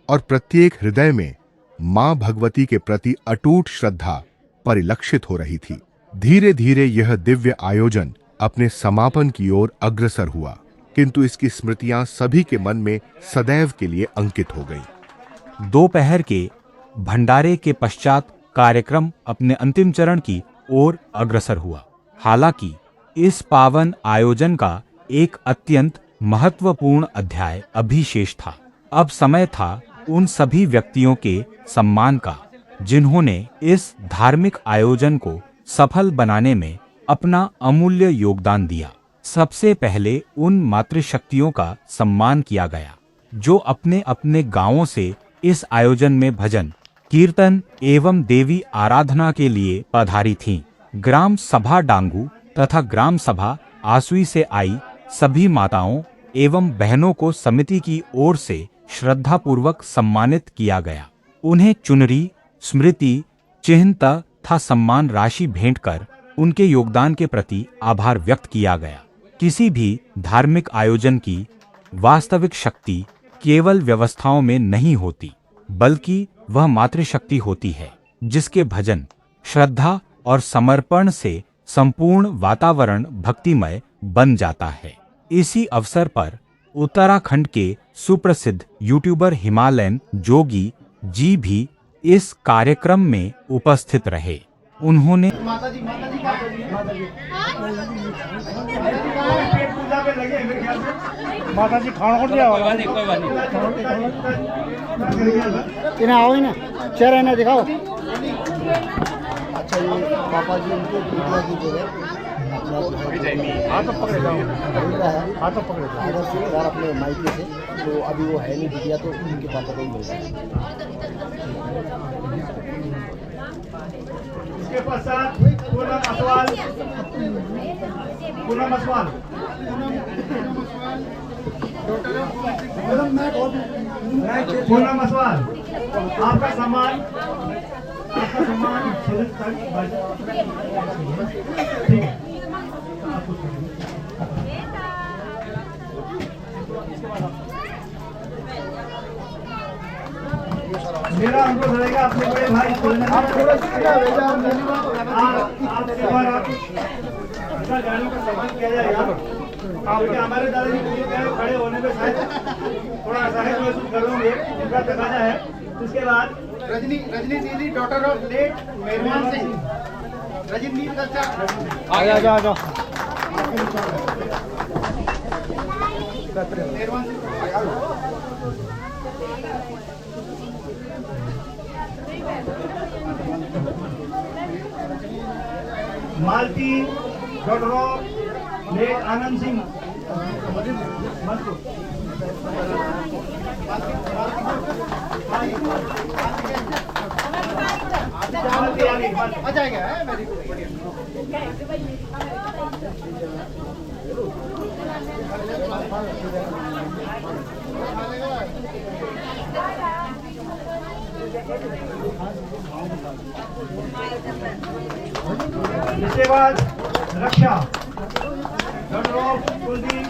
और प्रत्येक हृदय में मां भगवती के प्रति अटूट श्रद्धा परिलक्षित हो रही थी। धीरे धीरे यह दिव्य आयोजन अपने समापन की ओर अग्रसर हुआ, किंतु इसकी स्मृतियां सभी के मन में सदैव के लिए अंकित हो गईं। दोपहर के भंडारे के पश्चात कार्यक्रम अपने अंतिम चरण की ओर अग्रसर हुआ। हालांकि इस पावन आयोजन का एक अत्यंत महत्वपूर्ण अध्याय अभी शेष था। अब समय था उन सभी व्यक्तियों के सम्मान का जिन्होंने इस धार्मिक आयोजन को सफल बनाने में अपना अमूल्य योगदान दिया। सबसे पहले उन मातृशक्तियों का सम्मान किया गया जो अपने अपने गांवों से इस आयोजन में भजन, कीर्तन एवं देवी आराधना के लिए पधारी थीं। ग्राम सभा डांगू तथा ग्राम सभा आसुई से आई सभी माताओं एवं बहनों को समिति की ओर से श्रद्धापूर्वक सम्मानित किया गया। उन्हें चुनरी, स्मृति चिन्ह तथा सम्मान राशि भेंट कर उनके योगदान के प्रति आभार व्यक्त किया गया। किसी भी धार्मिक आयोजन की वास्तविक शक्ति केवल व्यवस्थाओं में नहीं होती, बल्कि वह मातृशक्ति होती है जिसके भजन, श्रद्धा और समर्पण से संपूर्ण वातावरण भक्तिमय बन जाता है। इसी अवसर पर उत्तराखंड के सुप्रसिद्ध यूट्यूबर हिमालयन जोगी जी भी इस कार्यक्रम में उपस्थित रहे। उन्होंने माता जी खाना दिया इन्हें आओ ही ना, चेहरा इन्हें दिखाओ। अच्छा ये पापा जी उनके हाथ तो पकड़े जाओ, हाथ तो पकड़े जाओ इधर से यार अपने माइके से, तो अभी वो है नहीं बिटिया, तो उनके पापा को ही मिल जाए। इसके पश्चात पूनम असवाल, पूनम असवाल पूनम असवाल आपका सम्मान, आपका सम्मान ठीक है। मेरा अनुरोध रहेगा अपने बड़े भाई गाड़ियों का सम्मान किया जाएगा। आपके हमारे दादाजी खड़े होने में शायद थोड़ा असहज महसूस कर रहे होंगे, उनका तकाजा है। उसके बाद रजनी दीदी, डॉटर ऑफ लेट मेहरबान सिंह, रजनी चाचा आ जाओ। मेहरबान सिंह मालती, doctor of late Anand Singh, आ जाएगा वेरी गुड, बढ़िया। इसके बाद रक्षा, डॉक्टर ऑफ कुलदीप,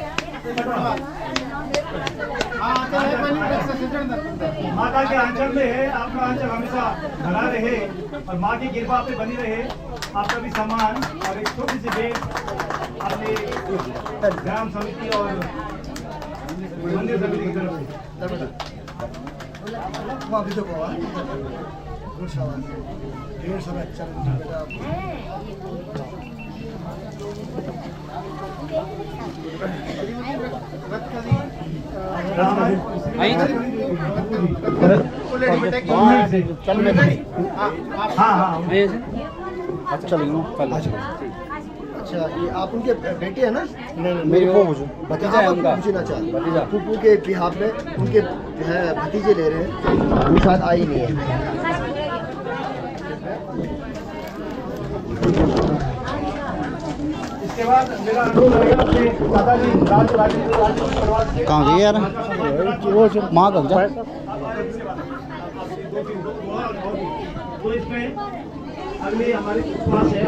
माता के आंचल में है, आपका आंचल हमेशा भरा रहे और माँ की कृपा आप पे बनी रहे। आपका भी सम्मान और एक छोटी सी भेंट अपने ग्राम समिति और मंदिर समिति की तरफ से। अच्छा ये आप उनके बेटे हैं ना? नहीं मेरी वो भतीजा है उनका, भतीजा फूफू के बिहाफ में उनके भतीजे ले रहे हैं, वो शायद आई नहीं है। इसके बाद मेरा अनुरोध रहेगा अपने दादाजी राजेंद्र परिवार से। कहाँ गई यार माँ कब जा तो इसमें अगली हमारे पास है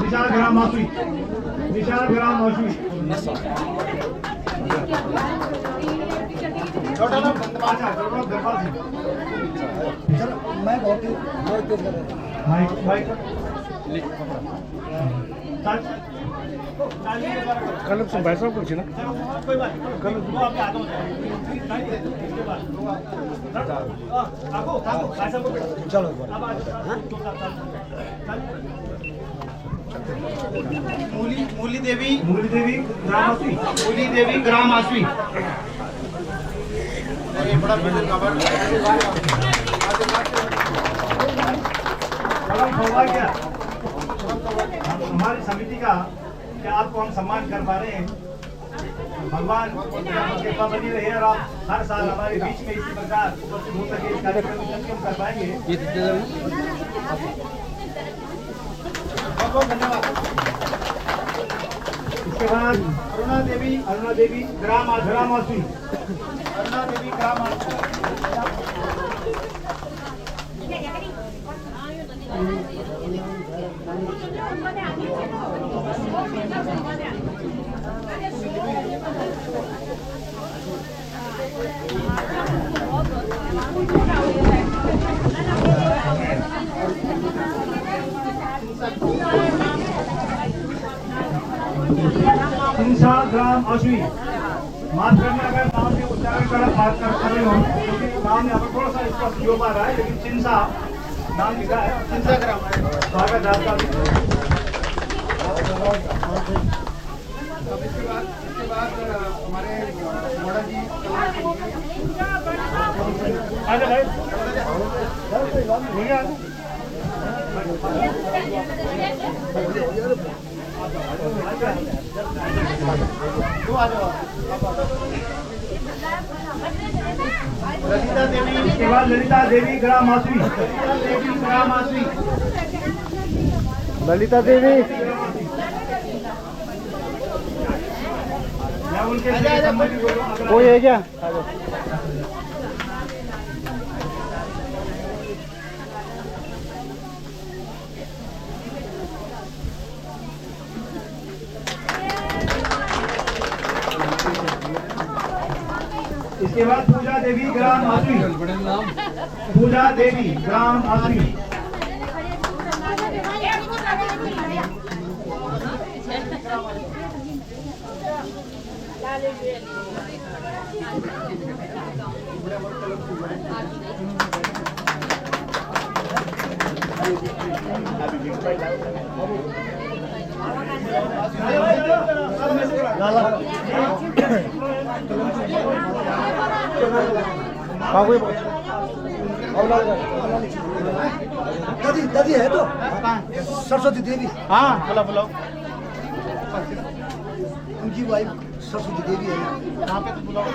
निशान ग्राम मासुई, निशान ग्राम मासुई। कल से बैसा कुछ ना कोई बात कल वो आपके हाथों में चलो मूली देवी ग्राम आसवी। बड़ा सौभाग्य हमारी समिति का कि आपको हम सम्मान कर पा रहे हैं। भगवान कृपा बनी रही है और आप हर साल हमारे बीच में इसी प्रकार उपस्थित हो सके, इस कार्यक्रम में हम कर पाएंगे। बहुत धन्यवाद। इसके बाद अरुणा देवी ग्राम आसवी। अरुणा देवी ग्राम आसवी। सिंसा ग्राम आशवी। माफ करना अगर नाम के उच्चारण कर बात कर रहे हो, क्योंकि नाम यहाँ पर थोड़ा सा इसका योग आ रहा है, लेकिन सिंसा नाम लिखा है, सिंसा ग्राम स्वागत है आपका। इसके बाद हमारे मॉडल जी आजा भाई ललिता देवी। इसके बाद ललिता देवी ग्राम आसवी। ललिता देवी या उनके संबंधी कोई है क्या इसके बाद पूजा देवी ग्राम आसवी। पूजा देवी ग्राम आसवी। दादी है तो सरस्वती देवी। हाँ बुलाओ। उनकी वाइफ सरस्वती देवी है। यहाँ पे तो बुलाओ।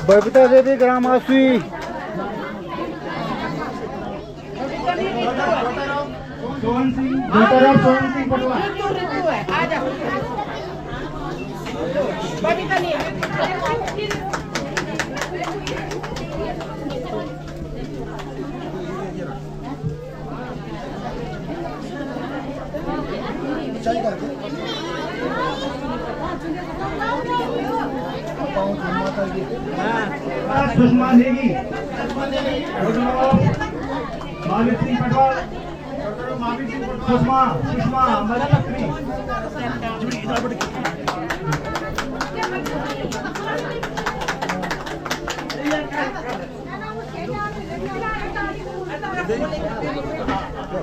बबीता देवी ग्राम आसवी। सोहन सिंह पटवार। सुषमा देवी। मालिक सिंह पटवार। सुषमा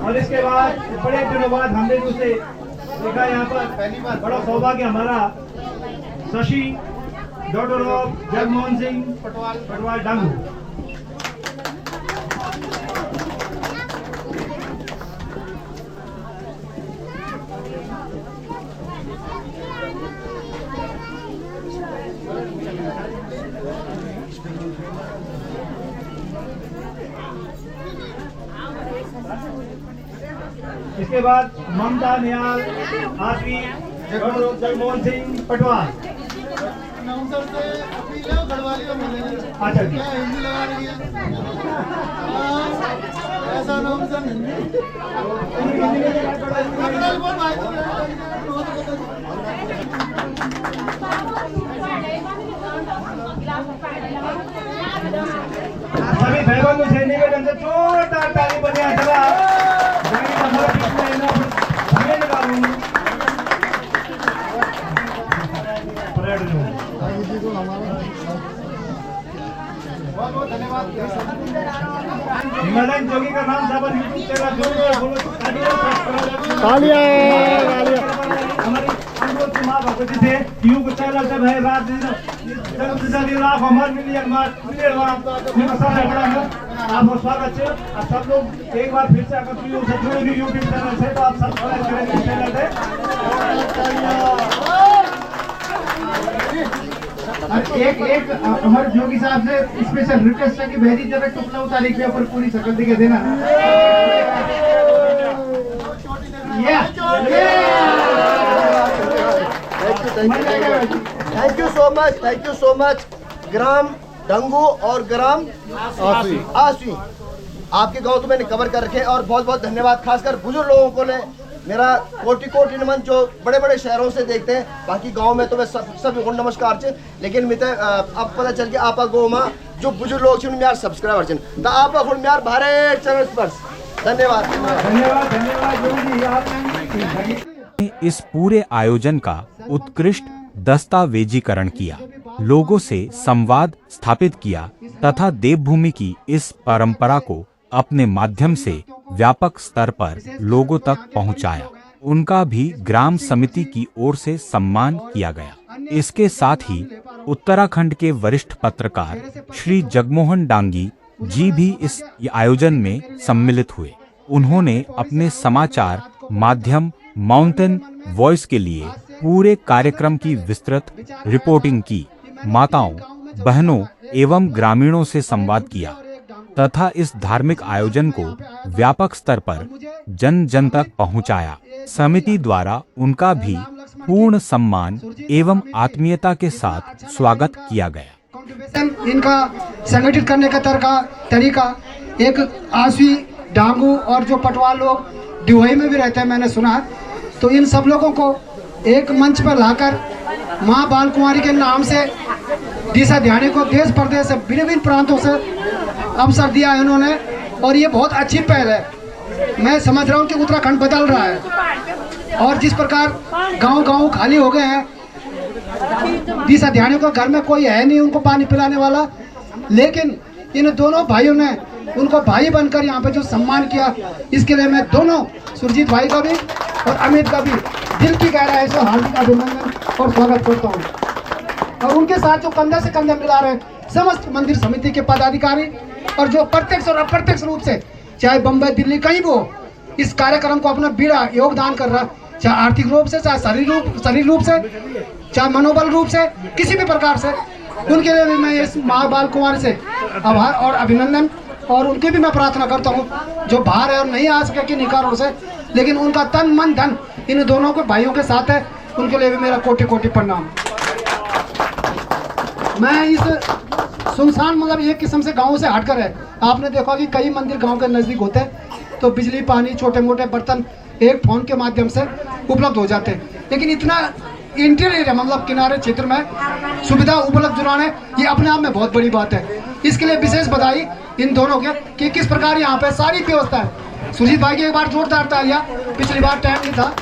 और इसके बाद बड़े दिनों बाद हमने उसे देखा यहाँ पर पहली बार। बड़ा सौभाग्य हमारा शशि डॉक्टर ऑफ जगमोहन सिंह पटवाल डांगू। इसके बाद ममता निहाल आसवी, डॉक्टर जगमोहन सिंह पटवाल। अच्छा जी। सभी भाई बहनों से निवेदन से जोरदार ताली बजाएं। चला हमारे बीच में मैं निकालूं परेड जो बहुत धन्यवाद। हिमालयन जोगी का नाम साबर यूट्यूब चैनल जोड़ बोलो तालियां। हमारी अनुरोध की मां भगवती से यूं को चैनल से भाई बात लाख हमारे मिलियन आपको स्वागत है। सब लोग एक बार फिर से अगर जुड़े भी यूट्यूब चैनल से तो आप सब चैनल है। एक हमारे जोगी साहब से स्पेशल रिक्वेस्ट है कि बहरी जरा टुकड़ा तारीख के ऊपर पूरी शकल दिखे देना। थैंक यू सो मच ग्राम डंगू और ग्राम आसवी आपके गांव तो मैंने कवर कर रखे और बहुत बहुत धन्यवाद। खासकर बुजुर्ग लोगों को ने मेरा कोटि कोटि नमन जो बड़े बड़े शहरों से देखते हैं। बाकी गांव में तो मैं सब को नमस्कार छे लेकिन मैं अब पता चल के आप गाँव में जो बुजुर्ग लोग छे उनमें सब्सक्राइबर छे तो आप यार भारत चैनल पर धन्यवाद। इस पूरे आयोजन का उत्कृष्ट दस्तावेजीकरण किया, लोगों से संवाद स्थापित किया तथा देवभूमि की इस परंपरा को अपने माध्यम से व्यापक स्तर पर लोगों तक पहुंचाया। उनका भी ग्राम समिति की ओर से सम्मान किया गया। इसके साथ ही उत्तराखंड के वरिष्ठ पत्रकार श्री जगमोहन डांगी जी भी इस आयोजन में सम्मिलित हुए। उन्होंने अपने समाचार माध्यम माउंटेन वॉइस के लिए पूरे कार्यक्रम की विस्तृत रिपोर्टिंग की, माताओं, बहनों एवं ग्रामीणों से संवाद किया तथा इस धार्मिक आयोजन को व्यापक स्तर पर जन जन तक पहुंचाया। समिति द्वारा उनका भी पूर्ण सम्मान एवं आत्मीयता के साथ स्वागत किया गया। इनका संगठित करने का तरीका एक आसवी, डांगू और जो पटवाल लोग डिवोई में भी रहते हैं मैंने सुना है, तो इन सब लोगों को एक मंच पर लाकर माँ बाल कुमारी के नाम से दिशा ध्यान को देश प्रदेश से भिन्न भिन्न प्रांतों से अवसर दिया है उन्होंने और ये बहुत अच्छी पहल है। मैं समझ रहा हूँ कि उत्तराखंड बदल रहा है और जिस प्रकार गांव खाली हो गए हैं, दिशा ध्यान को घर में कोई है नहीं उनको पानी पिलाने वाला, लेकिन इन दोनों भाइयों ने उनको भाई बनकर यहाँ पे जो सम्मान किया, इसके लिए मैं दोनों सुरजीत भाई का भी और अमित का भी दिल की गहराई से हार्दिक अभिनंदन और स्वागत करता हूँ। और उनके साथ जो कंधे से कंधे मिला रहे समस्त मंदिर समिति के पदाधिकारी और जो प्रत्यक्ष और अप्रत्यक्ष रूप से चाहे बम्बई दिल्ली कहीं भी हो इस कार्यक्रम को अपना बीड़ा योगदान कर रहा, चाहे आर्थिक रूप से, चाहे शरीर रूप से, चाहे मनोबल रूप से, किसी भी प्रकार से, उनके लिए भी मैं इस माँ बाल कुमारी से आभार और अभिनंदन और उनकी भी मैं प्रार्थना करता हूँ जो बाहर है और नहीं आ सके कि निकारों से, लेकिन उनका तन मन धन इन दोनों के भाइयों के साथ है, उनके लिए भी मेरा कोटि कोटि प्रणाम। मैं इस सुनसान मतलब एक किस्म से गाँव से हटकर है, आपने देखा कि कई मंदिर गाँव के नज़दीक होते हैं तो बिजली पानी छोटे मोटे बर्तन एक फोन के माध्यम से उपलब्ध हो जाते हैं, लेकिन इतना इंटीरियर मतलब किनारे क्षेत्र में सुविधा उपलब्ध दिलाने ये अपने आप में बहुत बड़ी बात है। इसके लिए विशेष बधाई इन दोनों के कि किस प्रकार यहाँ पे सारी व्यवस्था है। सुरजीत भाई की एक बार जोरदार तालियां, पिछली बार टाइम नहीं था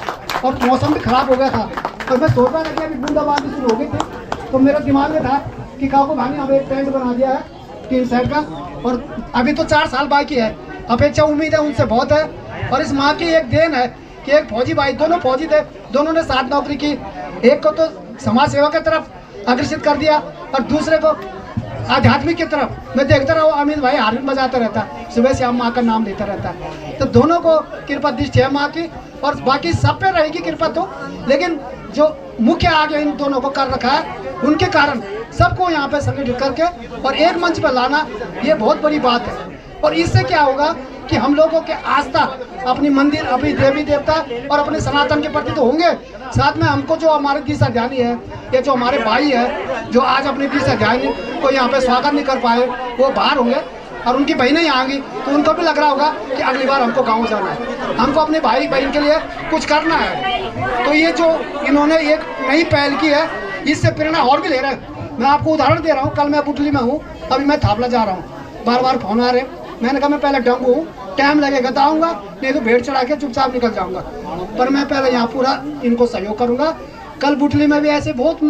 और मौसम भी खराब हो गया था तो मैं सोच रहा था कि अभी बूंदाबांदी शुरू हो गई थी तो मेरे दिमाग में था कि काकू भाई ने हमें एक टेंट बना दिया है 3 साइड का और अभी तो 4 साल बाकी है, अपेक्षा उम्मीद है उनसे बहुत है और इस माँ की एक देन है कि एक फौजी भाई, दोनों फौजी थे, दोनों ने साथ नौकरी की, एक को तो समाज सेवा की तरफ अग्रसित कर दिया और दूसरे को आध्यात्मिक की तरफ। मैं देखता रहा हूँ अमित भाई हारमोनियम बजाता रहता है, सुबह से माँ का नाम लेता रहता है, तो दोनों को कृपा दृष्टि है माँ की और बाकी सब पे रहेगी कृपा तो, लेकिन जो मुख्य आगे इन दोनों को कर रखा है उनके कारण सबको यहाँ पे संगठित करके और एक मंच पर लाना ये बहुत बड़ी बात है। और इससे क्या होगा कि हम लोगों के आस्था अपनी मंदिर, अपनी देवी देवता और अपने सनातन के प्रति तो होंगे, साथ में हमको जो हमारे दिशा ध्यानी है, ये जो हमारे भाई है जो आज अपनी दिशा ध्यानी को यहाँ पे स्वागत नहीं कर पाए, वो बाहर होंगे और उनकी बहनें यहाँ आएंगी, तो उनको भी लग रहा होगा कि अगली बार हमको गाँव जाना है, हमको अपने भाई बहन के लिए कुछ करना है। तो ये जो इन्होंने एक नई पहल की है, इससे प्रेरणा और भी ले रहे हैं। मैं आपको उदाहरण दे रहा हूँ, कल मैं बुटली में हूँ, अभी मैं थापला जा रहा हूँ, बार बार फोन आ रहे, मैंने कहा मैं पहले डंगू हूँ, टाइम लगेगा तो आऊँगा, नहीं तो भेड़ चढ़ा के चुपचाप निकल जाऊँगा, पर मैं पहले यहाँ पूरा इनको सहयोग करूँगा। कल बुटली में भी ऐसे बहुत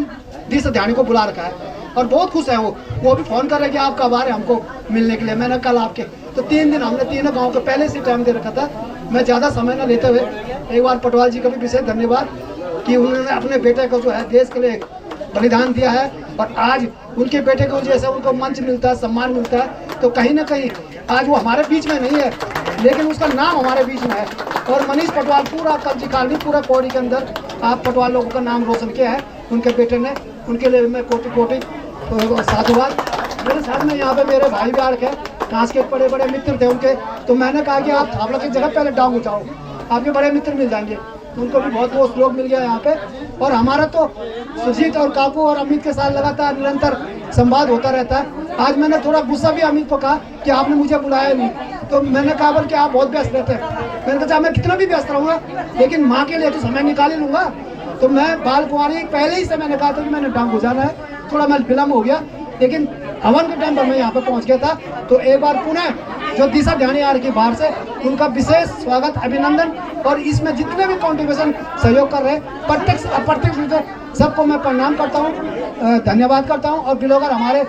दिशा ध्यानी को बुला रखा है और बहुत खुश है वो भी फ़ोन कर रहे कि आप कब आ रहे हैं हमको मिलने के लिए। मैंने कल आपके तो 3 दिन हमने तीनों गाँव को पहले से टाइम दे रखा था। मैं ज़्यादा समय न लेते हुए एक बार पटवाल जी का भी विशेष धन्यवाद कि उन्होंने अपने बेटे को जो है देश के लिए बलिदान दिया है और आज उनके बेटे को जैसे उनको मंच मिलता है, सम्मान मिलता है, तो कहीं ना कहीं आज वो हमारे बीच में नहीं है, लेकिन उसका नाम हमारे बीच में है। और मनीष पटवाल पूरा कब्जी कॉलोनी, पूरा पौड़ी के अंदर आप पटवाल लोगों का नाम रोशन किया है उनके बेटे ने, उनके लिए मैं कोटि कोटि साधुवाद। मेरे साथ में यहाँ पे मेरे भाई भी आ रखे, कांस के बड़े बड़े मित्र थे उनके, तो मैंने कहा कि आप थापला की जगह पहले डांग उठाओ, आपके बड़े मित्र मिल जाएंगे, उनको भी बहुत बहुत लोग मिल गया यहाँ पे। और हमारा तो सुजीत और काकू और अमित के साथ लगातार निरंतर संवाद होता रहता है। आज मैंने थोड़ा गुस्सा भी अमित को कहा कि आपने मुझे बुलाया नहीं, तो मैंने कहा बोल कि आप बहुत व्यस्त रहते हैं। मैंने कहा मैं कितना भी व्यस्त रहूँगा लेकिन माँ के लिए तो समय निकाल ही लूँगा। तो मैं बाल कुंवारी पहले ही से मैंने कहा था कि मैंने डांग गुजारना है, थोड़ा मैं विलम्ब हो गया, लेकिन हवन के टाइम पर मैं यहाँ पर पहुँच गया था। तो एक बार पुनः जो दिशा ध्यानी आ रही बाहर से, उनका विशेष स्वागत, अभिनंदन, और इसमें जितने भी कॉन्ट्रीब्यूशन सहयोग कर रहे हैं प्रत्यक्ष अप्रत्यक्ष रूप से सबको मैं प्रणाम करता हूँ, धन्यवाद करता हूँ। और ब्लॉगर हमारे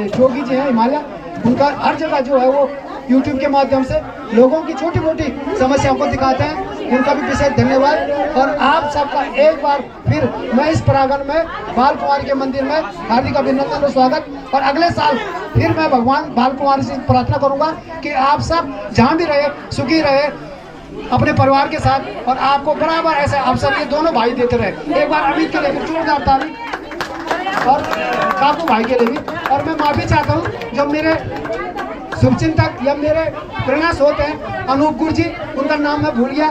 जोगी जी हैं हिमालय, उनका हर जगह जो है वो YouTube के माध्यम से लोगों की छोटी मोटी समस्याओं को दिखाते हैं, उनका भी विशेष धन्यवाद। और आप सबका एक बार फिर मैं इस प्रांगण में बाल कुंवारी के मंदिर में हार्दिक अभिनंदन और स्वागत। और अगले साल फिर मैं भगवान बाल कुंवारी से प्रार्थना करूंगा कि आप सब जहाँ भी रहे सुखी रहे अपने परिवार के साथ, और आपको बराबर ऐसे अवसर ये दोनों भाई देते रहे। एक बार अमित के लिए भी जोरदार ताली और काकू भाई के लिए भी। और मैं माफी चाहता हूँ जो मेरे शुभचिंतक या मेरे प्रेरणा स्रोत हैं अनूप गुरु जी, उनका नाम मैं भूल गया,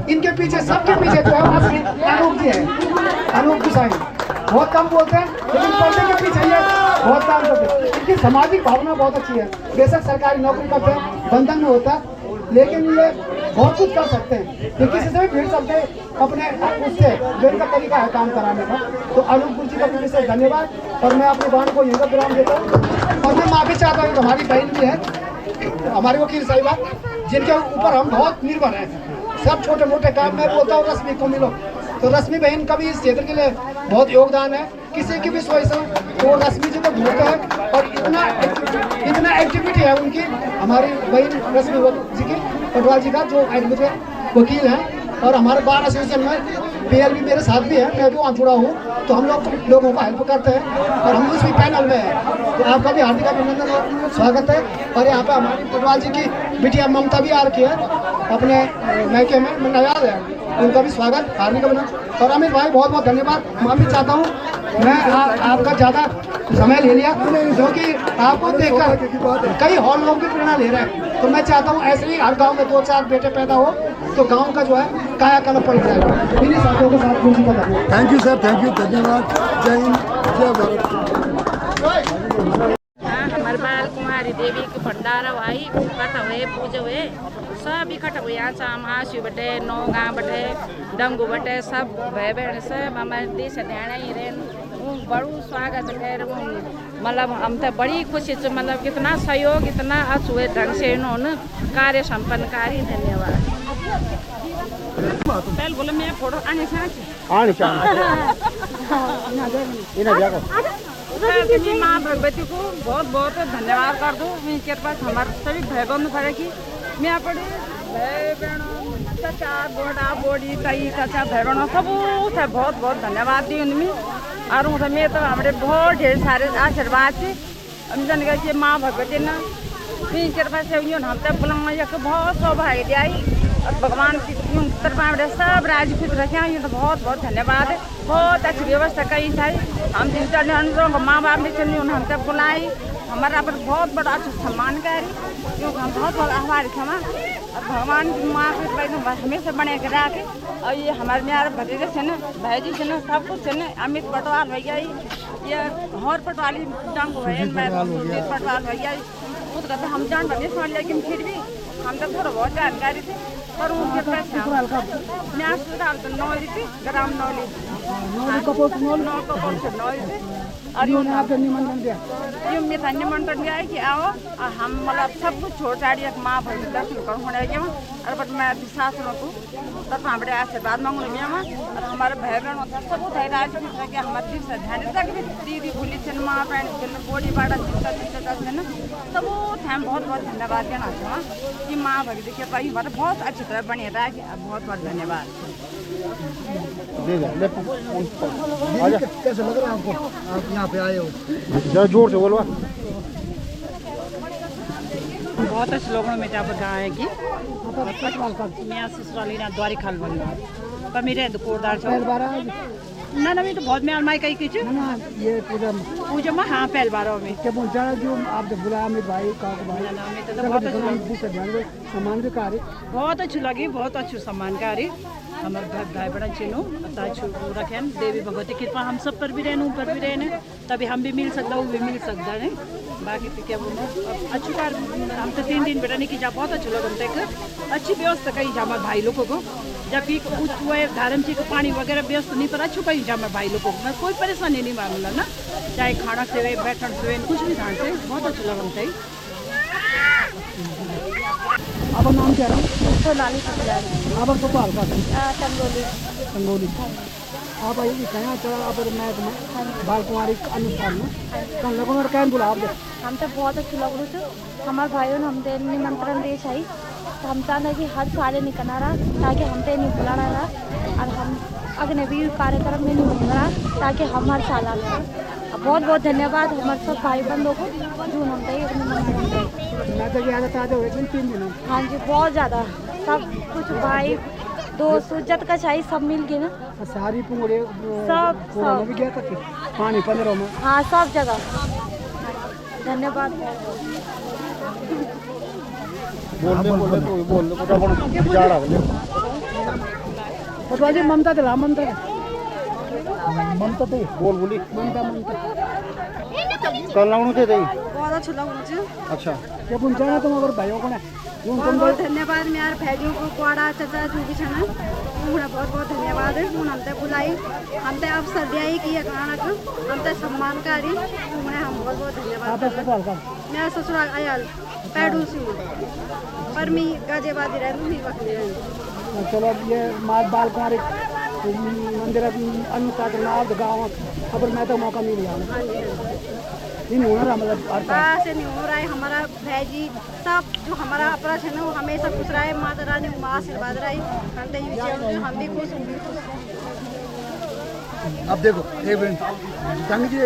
इनके पीछे सबके पीछे जो है असली अनूप जी है, अनूप गुसाई। बहुत कम बोलते हैं लेकिन पर्दे के पीछे ये बहुत काम करते हैं। इनकी सामाजिक भावना बहुत अच्छी है, बेशक सरकारी नौकरी करते हैं, बंधन में होता है, लेकिन ये बहुत कुछ कर सकते हैं, ये किसी से भी भिड़ सकते हैं अपने उससे जो इनका तरीका है काम कराने का। तो अनूप गुरु जी का भी से धन्यवाद। और मैं अपनी बहन को यहीं विराम देता हूँ। और मैं माफी चाहता हूँ, हमारी बहन भी है, हमारी वकील साहिबा, जिनके ऊपर हम बहुत निर्भर हैं, सब छोटे मोटे काम में बोलता हूँ रश्मि को मिलो, तो रश्मि बहन का भी इस क्षेत्र के लिए बहुत योगदान है। किसी की भी सोच तो रश्मि जी तो भूलते हैं, और इतना एक्टिविटी है उनकी, हमारी बहन रश्मि जी की पटवाल जी का जो एडवोकेट वकील हैं, और हमारे बार एसोसिएशन में PL भी मेरे साथ भी है, मैं भी वहाँ जुड़ा हूँ, तो हम लोगों का हेल्प करते हैं और हम उसी पैनल में हैं। तो आपका भी हार्दिक अभिनंदन और स्वागत है। और यहाँ पे हमारी पटवाल जी की बिटिया ममता भी आ रखी है अपने मैके में, मैं नयाद है, उनका भी स्वागत, हार्दिक अभिनंदन। और अमित भाई बहुत बहुत धन्यवाद। माफी चाहता हूँ मैं आपका ज़्यादा समय ले लिया, क्योंकि आपको देखकर कई और लोग भी प्रेरणा ले रहे हैं, तो मैं चाहता हूँ ऐसे ही हर गाँव में 2-4 बेटे पैदा हो तो गांव का जो है कायाकल्प पड़ जाएगा। इन्हीं साथियों के साथ गुरु जी का धन्यवाद। Thank you sir, thank you, धन्यवाद। जय हिंद, जय भारत। हमारे बाल कुमारी देवी के भंडारा भाई कथा हुए पूजा हुए सब इकट्ठा हुए यहाँ चाम आशु बटे नौ गाँव बटे डंगू बटे सब भाई बहन सब हमारे देश ध्यान ही रहे बड़ू स्वागत कर, मतलब हम तो बड़ी खुशी से, मतलब कितना सहयोग इतना अच्छे ढंग से इन्होंने कार्य संपन्न करी। धन्यवाद। पहले बोले मैं फोटो आने माँ भगवती को बहुत बहुत धन्यवाद कर दूँ। मेरे पास हमारे सभी भाई बहन पड़े कि मैं पढ़े भाई बहनों चाचा बोड़ा बोड़ी कई चाचा भाई बहनों सब बहुत बहुत धन्यवाद दी उनमें। और मैं तो हमारे बहुत ढेर सारे आशीर्वाद से हम जन गए माँ भगवती ने मेरी कृपा से हम तक बुलाया बहुत सौभाग्य आई, और भगवान की कृपा में सब राजी खुश रखे। ये तो बहुत बहुत धन्यवाद है, बहुत अच्छी व्यवस्था करी थी। हम जिन माँ बाप ने चलनी हम तक बुलाई, हमारा पर बहुत बड़ा अच्छा सम्मान करी, क्योंकि हम बहुत बहुत आभारी थे और भगवान की माँ के हमेशा बने के रखे। और ये हमारे मेरे भतीजे से न भाईजी से न सब कुछ से न अमित पटवाल भैया ये और पटवाली डंग पटवाल भैया खुद कहते हम जान बने सुन, लेकिन फिर भी हम तो थोड़ा बहुत जानकारी थी पर उनके पैसे मैं अस्पताल तो 9 लीती ग्राम 9 और निमंत्रण दिया है कि आओ और हम मतलब सब कुछ छोड़ छाड़ी माँ भाई दर्शन करूँ होने गया और बट मैं शासनों को तब हमारे आशीर्वाद मांगने गया और हमारे भाई बहन होता है सब धैर्य कि हमारे दिल से ध्यान तक भी दीदी भूली से माँ बहन बोली बाड़ा है ना सब हम बहुत बहुत धन्यवाद देना चाहूँ कि माँ भाई देखिए भाई हमारे बहुत अच्छी तरह बने रहा है। बहुत बहुत धन्यवाद। कैसा लग रहा है आपको, आप यहाँ पे आए हो? जरा जोर से बोलो। बहुत अच्छे लोगों में जब है कि मैं ससुराली ना द्वारी खाल बन पर मेरे कोरदार ना ना मैं तो बहुत मैं अलमाई कही की ये पूजा में हाँ पहल बारों में क्या पहुँचा जो आपने बुलाया मेरे भाई का भाई सम्मान भी कार्य बहुत अच्छी लगी, बहुत अच्छी सम्मानकारी हमारे भाई बड़ा चिन्हो रखे देवी भगवती कृपा हम सब पर भी रहने ऊपर भी रहने तभी हम भी मिल सकता वो भी मिल सकता है। बाकी तो क्या बोलो अच्छी कार हम तो 3 दिन बेटा नहीं की जा बहुत अच्छे लोग हम अच्छी व्यवस्था कही जा हमारे भाई लोगों को जबकि धारम जी को पानी वगैरह व्यवस्था नहीं पर अच्छी कही जा हमारे भाई लोगों को कोई परेशानी नहीं मामला ना चाहे खाना से बैठन से कुछ भी खान से बहुत अच्छे लोग हम थे। आप नाम क्या है? सोनाली सतलारी। आप गोपाल का तंगोली तंगोली। आप आइए कि कहाँ चला आप मैं बाल कुमारी अनुसार में कौन लोगों ने क्या बुला आप हम तो बहुत अच्छे लग रहे थे हमारे भाइयों ने हम निमंत्रण दे चाहिए तो हम चाहते कि हर साल निकलना रहा ताकि हम ते नहीं बुलाना रहा और हम अग्निवीर कार्यक्रम में नहीं होना रहा ताकि हम हर साल आ रहे। बहुत बहुत धन्यवाद हमारे सब भाई बंधुओं को जो हम मैं तो ज़्यादा ताज़ा हुए 3 दिन। हाँ जी बहुत ज़्यादा सब कुछ भाई दोस्त इज्जत का चाहिए सब मिल के ना सारी पूरे सब भी गया तक पानी 15 में हाँ सब जगह धन्यवाद। बोल ममता दिला ममता तो बोल बोली ममता कल लाउनु थे दई बहुत अच्छा लगा मुझे। अच्छा क्या पूछा ना तुम अगर भाइयों को ना बहुत धन्यवाद मेरे भाइयों को कोड़ा चाचा जो भी छना उन्हें बहुत बहुत धन्यवाद है उन्हें हमते बुलाई हमते अवसर दिया कि ये गाना का हमते सम्मानकारी उन्हें हम बहुत बहुत धन्यवाद। मेरा ससुराल अयाल पैडू सिंह पर मैं गाजियाबाद रहती हूँ वक्त रहती। चलो ये माँ बाल कुमारी मंदिर अनुसार गाँव खबर मैं तो मौका मिल गया नहीं हो रहा मतलब से नहीं हो रहा है हमारा भाईजी सब जो हमारा अपराध है ना वो हमेशा खुश रहा है माता रानी माँ आशीर्वाद रही हम भी खुश हम भी खुश। अब देखो एक मिनट जंग जी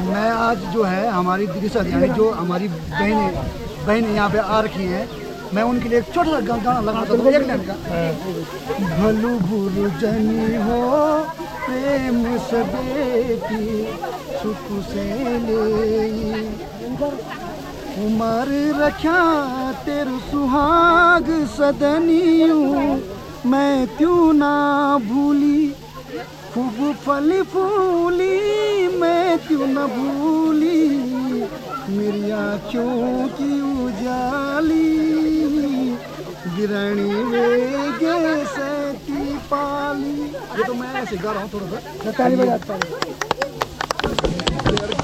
मैं आज जो है हमारी दीदी साथ यानी जो हमारी बहनें यहाँ पे आ रखी हैं मैं उनके लिए एक छोटा सा गाना लगाना चाहता हूँ 1 मिनट का। भलू गुरु जनी हो प्रेम से बेटी सुख से ले उमर रखा तेरु सुहाग सदनियू मैं त्यों ना भूली खूब फली फूली मैं क्यों न भूली मेरी आँखों की उजाली गिरणी वेगे से की पाली। ये तो मैं ऐसे गा रहा हूँ थोड़ा सा बजाता हूँ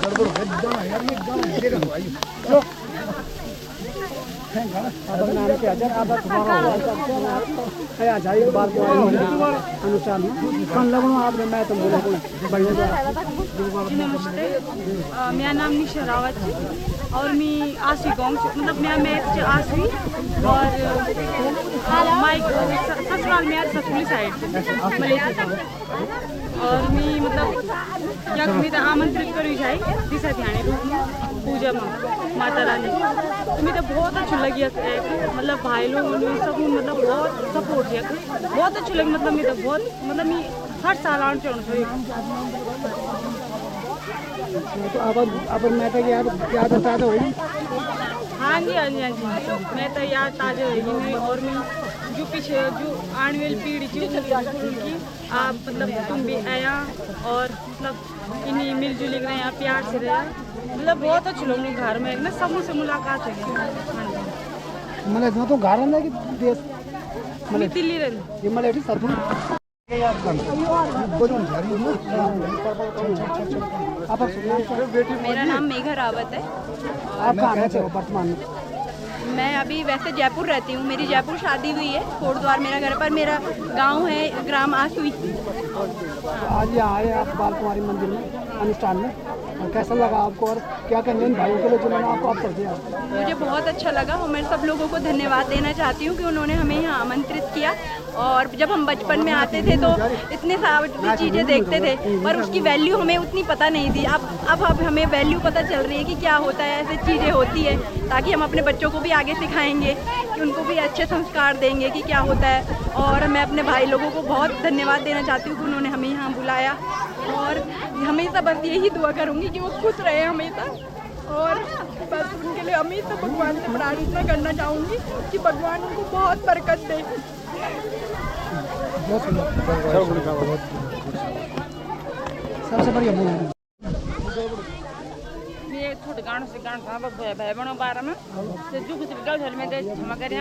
गड़बड़ है यार ये गाना देगा भाई नाम के अजर आदर तुम्हारा जाइए बात अनुसार कौन लगना आपने मैं तो बोला नमस्ते मेरा नाम निशा रावत है और मैं आशी गाँव से मतलब मैं आशी और माइक ससुराल में ससुरली साइड से मलेशिया और मैं मतलब क्या मैं तो आमंत्रित करी जाए दिशा ध्यान पूजा में माता रानी तो मैं तो बहुत अच्छी लगी मतलब भाई लोग सब मतलब बहुत सपोर्ट किया बहुत अच्छी लगी मतलब मैं तो बहुत मतलब मैं हर साल आना चाहूँ तो अब मैं तो यार क्या बता दो हाँ जी हाँ जी हाँ जी मैं तो याद ताज़ा होगी और मैं जो पीछे जो आने वाली पीढ़ी थी उनकी आप मतलब तुम भी आया और मतलब इन्हीं मिलजुल के रहे प्यार से रहे मतलब बहुत अच्छे लोग घर में ना सब से मुलाकात हुई। हाँ जी मतलब तो घर में कि देश मैं दिल्ली रहती ये मतलब सब मेरा नाम मेघा रावत है। आप कहाँ रहते हो वर्तमान में? मैं अभी वैसे जयपुर रहती हूँ, मेरी जयपुर शादी हुई है, कोटद्वार मेरा घर पर, मेरा गांव है ग्राम आसुई। आज यहाँ आए आप बालकुमारी मंदिर में अनुष्ठान में, और कैसा लगा आपको और क्या कहने भाइयों के लिए जिन्होंने आपको अवसर दिया? मुझे बहुत अच्छा लगा और मैं सब लोगों को धन्यवाद देना चाहती हूँ कि उन्होंने हमें यहाँ आमंत्रित किया। और जब हम बचपन में आते थे तो इतने सारी चीज़ें देखते थे पर उसकी वैल्यू हमें उतनी पता नहीं थी। अब हमें वैल्यू पता चल रही है कि क्या होता है, ऐसी चीज़ें होती है, ताकि हम अपने बच्चों को भी आगे सिखाएंगे कि उनको भी अच्छे संस्कार देंगे कि क्या होता है। और मैं अपने भाई लोगों को बहुत धन्यवाद देना चाहती हूँ कि उन्होंने हमें यहाँ बुलाया और हमेशा बस यही दुआ करूँगी कि वो खुश रहे हमेशा। और बस उनके लिए हमेशा भगवान से प्रार्थना करना चाहूँगी कि भगवान उनको बहुत बरकत दे। सबसे बढ़िया मैं थोड़े गानों से गान था भाई बहनों बारे में तो जो कुछ गल झल में क्षमा कर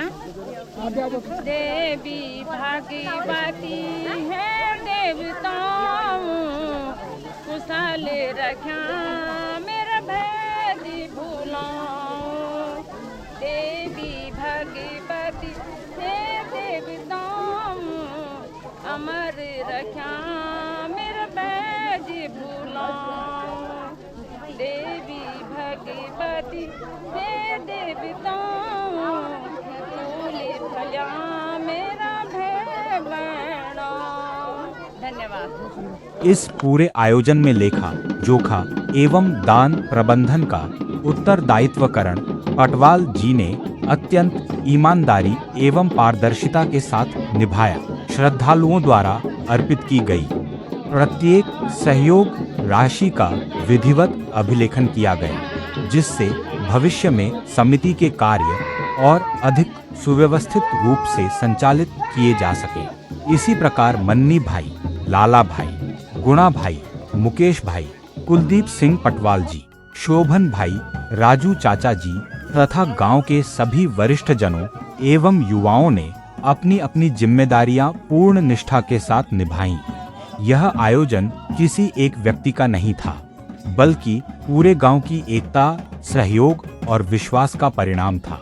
देवी भागीवती है देवताओं कुशल रख्या मेरा भैदी भूलाओ। देवी भागीवती है देवताओं अमर रख्या मेरा भैदी भूलाओ। देवी भगवती हे देवताओं फूले फलिया मेरा भय बहना। धन्यवाद। इस पूरे आयोजन में लेखा जोखा एवं दान प्रबंधन का उत्तरदायित्वकरण पटवाल जी ने अत्यंत ईमानदारी एवं पारदर्शिता के साथ निभाया। श्रद्धालुओं द्वारा अर्पित की गई प्रत्येक सहयोग राशि का विधिवत अभिलेखन किया गया, जिससे भविष्य में समिति के कार्य और अधिक सुव्यवस्थित रूप से संचालित किए जा सके। इसी प्रकार मन्नी भाई, लाला भाई, गुणा भाई, मुकेश भाई, कुलदीप सिंह पटवाल जी, शोभन भाई, राजू चाचा जी तथा गांव के सभी वरिष्ठ जनों एवं युवाओं ने अपनी अपनी जिम्मेदारियां पूर्ण निष्ठा के साथ निभाईं। यह आयोजन किसी एक व्यक्ति का नहीं था, बल्कि पूरे गांव की एकता, सहयोग और विश्वास का परिणाम था।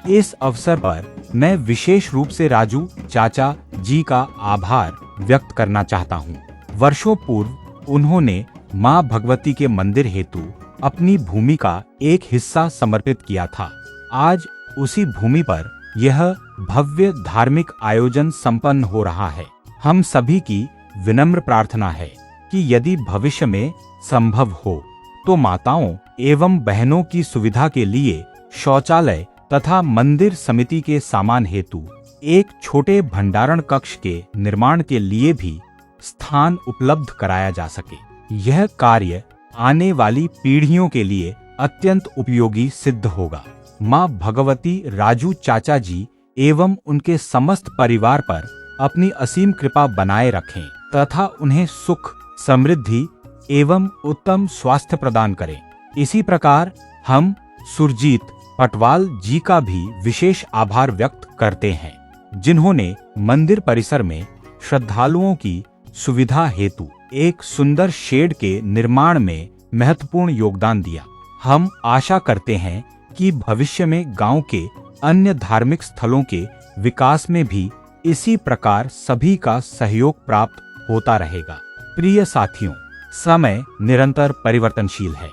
इस अवसर पर मैं विशेष रूप से राजू चाचा जी का आभार व्यक्त करना चाहता हूं। वर्षों पूर्व उन्होंने मां भगवती के मंदिर हेतु अपनी भूमि का एक हिस्सा समर्पित किया था। आज उसी भूमि पर यह भव्य धार्मिक आयोजन संपन्न हो रहा है। हम सभी की विनम्र प्रार्थना है कि यदि भविष्य में संभव हो तो माताओं एवं बहनों की सुविधा के लिए शौचालय तथा मंदिर समिति के सामान हेतु एक छोटे भंडारण कक्ष के निर्माण के लिए भी स्थान उपलब्ध कराया जा सके। यह कार्य आने वाली पीढ़ियों के लिए अत्यंत उपयोगी सिद्ध होगा। मां भगवती राजू चाचा जी एवं उनके समस्त परिवार पर अपनी असीम कृपा बनाए रखें तथा उन्हें सुख, समृद्धि एवं उत्तम स्वास्थ्य प्रदान करें। इसी प्रकार हम सुरजीत पटवाल जी का भी विशेष आभार व्यक्त करते हैं, जिन्होंने मंदिर परिसर में श्रद्धालुओं की सुविधा हेतु एक सुंदर शेड के निर्माण में महत्वपूर्ण योगदान दिया। हम आशा करते हैं कि भविष्य में गांव के अन्य धार्मिक स्थलों के विकास में भी इसी प्रकार सभी का सहयोग प्राप्त होता रहेगा। प्रिय साथियों, समय निरंतर परिवर्तनशील है।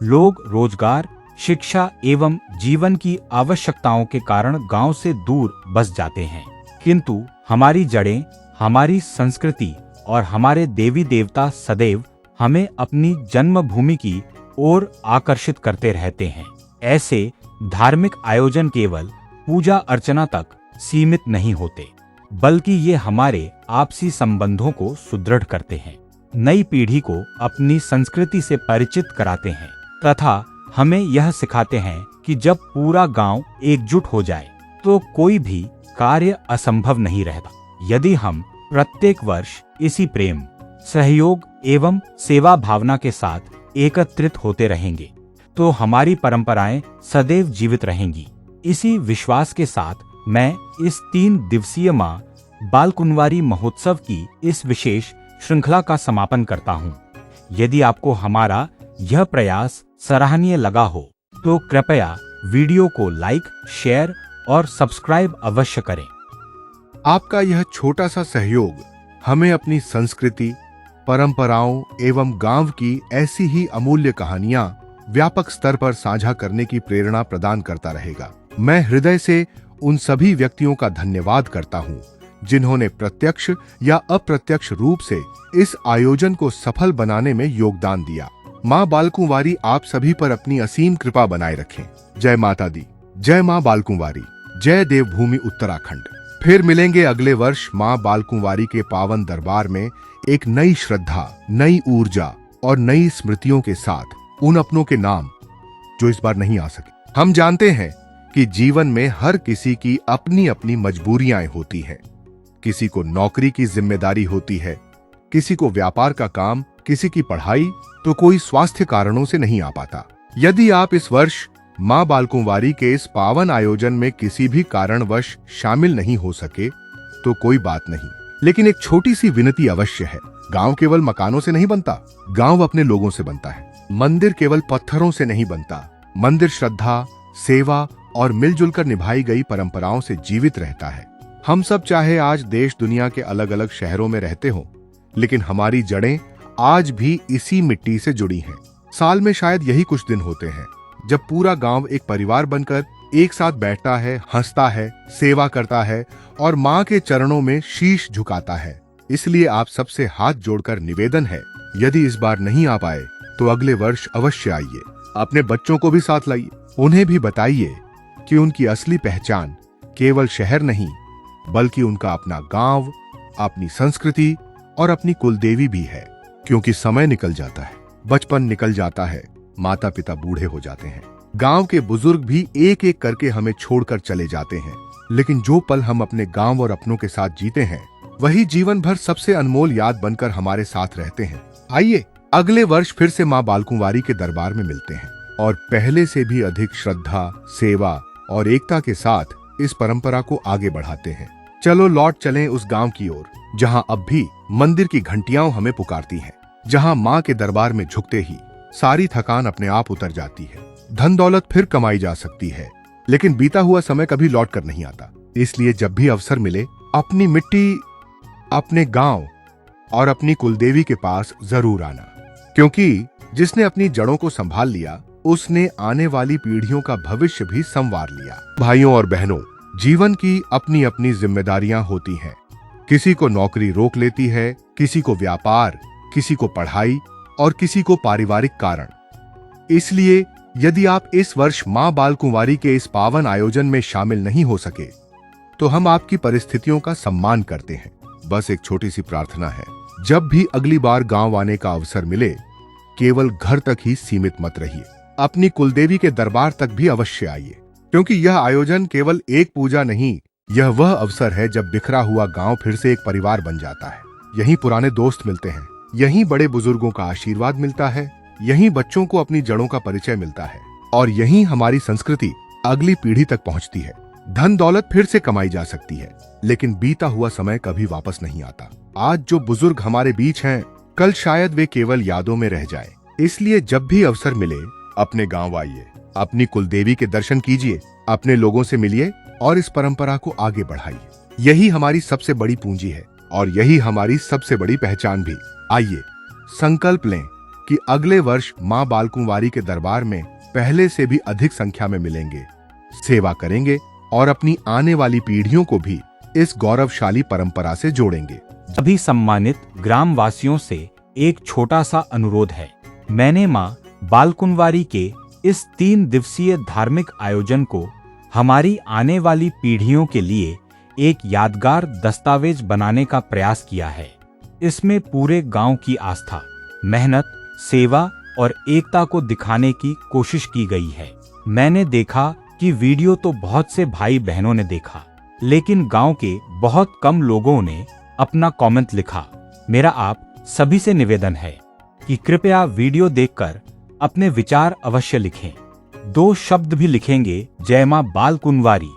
लोग रोजगार, शिक्षा एवं जीवन की आवश्यकताओं के कारण गांव से दूर बस जाते हैं, किंतु हमारी जड़ें, हमारी संस्कृति और हमारे देवी देवता सदैव हमें अपनी जन्मभूमि की ओर आकर्षित करते रहते हैं। ऐसे धार्मिक आयोजन केवल पूजा अर्चना तक सीमित नहीं होते, बल्कि ये हमारे आपसी संबंधों को सुदृढ़ करते हैं। नई पीढ़ी को अपनी संस्कृति से परिचित कराते हैं तथा हमें यह सिखाते हैं कि जब पूरा गांव एकजुट हो जाए तो कोई भी कार्य असंभव नहीं रहता। यदि हम प्रत्येक वर्ष इसी प्रेम, सहयोग एवं सेवा भावना के साथ एकत्रित होते रहेंगे तो हमारी परंपराएं सदैव जीवित रहेंगी। इसी विश्वास के साथ मैं इस 3 दिवसीय मां बालकुंवारी महोत्सव की इस विशेष श्रृंखला का समापन करता हूं। यदि आपको हमारा यह प्रयास सराहनीय लगा हो तो कृपया वीडियो को लाइक, शेयर और सब्सक्राइब अवश्य करें। आपका यह छोटा सा सहयोग हमें अपनी संस्कृति, परंपराओं एवं गांव की ऐसी ही अमूल्य कहानियां व्यापक स्तर पर साझा करने की प्रेरणा प्रदान करता रहेगा। मैं हृदय से उन सभी व्यक्तियों का धन्यवाद करता हूं जिन्होंने प्रत्यक्ष या अप्रत्यक्ष रूप से इस आयोजन को सफल बनाने में योगदान दिया। मां बालकुंवारी आप सभी पर अपनी असीम कृपा बनाए रखें। जय माता दी, जय मां बालकुंवारी, जय देवभूमि उत्तराखंड। फिर मिलेंगे अगले वर्ष मां बालकुंवारी के पावन दरबार में एक नई श्रद्धा, नई ऊर्जा और नई स्मृतियों के साथ, उन अपनों के नाम जो इस बार नहीं आ सके। हम जानते हैं कि जीवन में हर किसी की अपनी अपनी मजबूरियां होती हैं। किसी को नौकरी की जिम्मेदारी होती है, किसी को व्यापार का काम, किसी की पढ़ाई, तो कोई स्वास्थ्य कारणों से नहीं आ पाता। यदि आप इस वर्ष मां बालकुंवारी के इस पावन आयोजन में किसी भी कारणवश शामिल नहीं हो सके तो कोई बात नहीं, लेकिन एक छोटी सी विनती अवश्य है। गांव केवल मकानों से नहीं बनता, गांव अपने लोगों से बनता है। मंदिर केवल पत्थरों से नहीं बनता, मंदिर श्रद्धा, सेवा और मिलजुल कर निभाई गई परंपराओं से जीवित रहता है। हम सब चाहे आज देश दुनिया के अलग अलग शहरों में रहते हो, लेकिन हमारी जड़ें आज भी इसी मिट्टी से जुड़ी हैं। साल में शायद यही कुछ दिन होते हैं जब पूरा गांव एक परिवार बनकर एक साथ बैठता है, हंसता है, सेवा करता है और मां के चरणों में शीश झुकाता है। इसलिए आप सबसे हाथ जोड़कर निवेदन है, यदि इस बार नहीं आ पाए तो अगले वर्ष अवश्य आइए। अपने बच्चों को भी साथ लाइए, उन्हें भी बताइए कि उनकी असली पहचान केवल शहर नहीं बल्कि उनका अपना गांव, अपनी संस्कृति और अपनी कुलदेवी भी है। क्योंकि समय निकल जाता है, बचपन निकल जाता है, माता पिता बूढ़े हो जाते हैं, गांव के बुजुर्ग भी एक एक करके हमें छोड़कर चले जाते हैं, लेकिन जो पल हम अपने गांव और अपनों के साथ जीते हैं वही जीवन भर सबसे अनमोल याद बनकर हमारे साथ रहते हैं। आइए अगले वर्ष फिर से मां बालकुंवारी के दरबार में मिलते हैं और पहले से भी अधिक श्रद्धा, सेवा और एकता के साथ इस परंपरा को आगे बढ़ाते हैं। चलो लौट चलें उस गांव की ओर जहां अब भी मंदिर की घंटियां हमें पुकारती हैं, जहां मां के दरबार में झुकते ही सारी थकान अपने आप उतर जाती है। धन दौलत फिर कमाई जा सकती है, लेकिन बीता हुआ समय कभी लौट कर नहीं आता। इसलिए जब भी अवसर मिले अपनी मिट्टी, अपने गांव और अपनी कुलदेवी के पास जरूर आना, क्योंकि जिसने अपनी जड़ों को संभाल लिया उसने आने वाली पीढ़ियों का भविष्य भी संवार लिया। भाइयों और बहनों, जीवन की अपनी अपनी जिम्मेदारियां होती हैं। किसी को नौकरी रोक लेती है, किसी को व्यापार, किसी को पढ़ाई और किसी को पारिवारिक कारण। इसलिए यदि आप इस वर्ष मां बालकुंवारी के इस पावन आयोजन में शामिल नहीं हो सके तो हम आपकी परिस्थितियों का सम्मान करते हैं। बस एक छोटी सी प्रार्थना है, जब भी अगली बार गांव आने का अवसर मिले केवल घर तक ही सीमित मत रहिए, अपनी कुलदेवी के दरबार तक भी अवश्य आइए, क्योंकि यह आयोजन केवल एक पूजा नहीं, यह वह अवसर है जब बिखरा हुआ गांव फिर से एक परिवार बन जाता है। यहीं पुराने दोस्त मिलते हैं, यहीं बड़े बुजुर्गों का आशीर्वाद मिलता है, यहीं बच्चों को अपनी जड़ों का परिचय मिलता है और यहीं हमारी संस्कृति अगली पीढ़ी तक पहुंचती है। धन दौलत फिर से कमाई जा सकती है, लेकिन बीता हुआ समय कभी वापस नहीं आता। आज जो बुजुर्ग हमारे बीच हैं, कल शायद वे केवल यादों में रह जाएं। इसलिए जब भी अवसर मिले अपने गांव आइए, अपनी कुलदेवी के दर्शन कीजिए, अपने लोगों से मिलिए और इस परंपरा को आगे बढ़ाइए। यही हमारी सबसे बड़ी पूंजी है और यही हमारी सबसे बड़ी पहचान भी। आइए संकल्प लें कि अगले वर्ष मां बालकुंवारी के दरबार में पहले से भी अधिक संख्या में मिलेंगे, सेवा करेंगे और अपनी आने वाली पीढ़ियों को भी इस गौरवशाली परंपरा से जोड़ेंगे। सभी सम्मानित ग्राम वासियों से एक छोटा सा अनुरोध है। मैंने मां बालकुंवारी के इस 3 दिवसीय धार्मिक आयोजन को हमारी आने वाली पीढ़ियों के लिए एक यादगार दस्तावेज बनाने का प्रयास किया है। इसमें पूरे गांव की आस्था, मेहनत, सेवा और एकता को दिखाने की कोशिश की गई है। मैंने देखा कि वीडियो तो बहुत से भाई बहनों ने देखा, लेकिन गांव के बहुत कम लोगों ने अपना कमेंट लिखा। मेरा आप सभी से निवेदन है कि कृपया वीडियो देखकर अपने विचार अवश्य लिखें। 2 शब्द भी लिखेंगे, जय मां बालकुंवारी,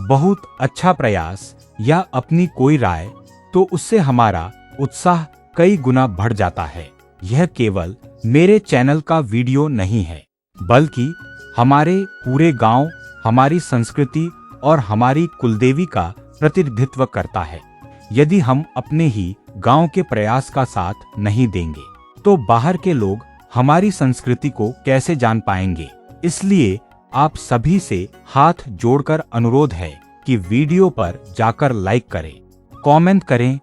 बहुत अच्छा प्रयास, या अपनी कोई राय, तो उससे हमारा उत्साह कई गुना बढ़ जाता है। यह केवल मेरे चैनल का वीडियो नहीं है, बल्कि हमारे पूरे गांव, हमारी संस्कृति और हमारी कुलदेवी का प्रतिनिधित्व करता है। यदि हम अपने ही गांव के प्रयास का साथ नहीं देंगे, तो बाहर के लोग हमारी संस्कृति को कैसे जान पाएंगे। इसलिए आप सभी से हाथ जोड़कर अनुरोध है कि वीडियो पर जाकर लाइक करें, कमेंट करें,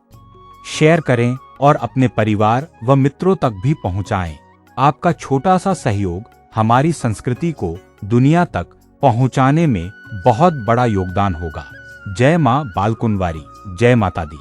शेयर करें और अपने परिवार व मित्रों तक भी पहुंचाएं। आपका छोटा सा सहयोग हमारी संस्कृति को दुनिया तक पहुंचाने में बहुत बड़ा योगदान होगा। जय मां बालकुंवारी, जय माता दी।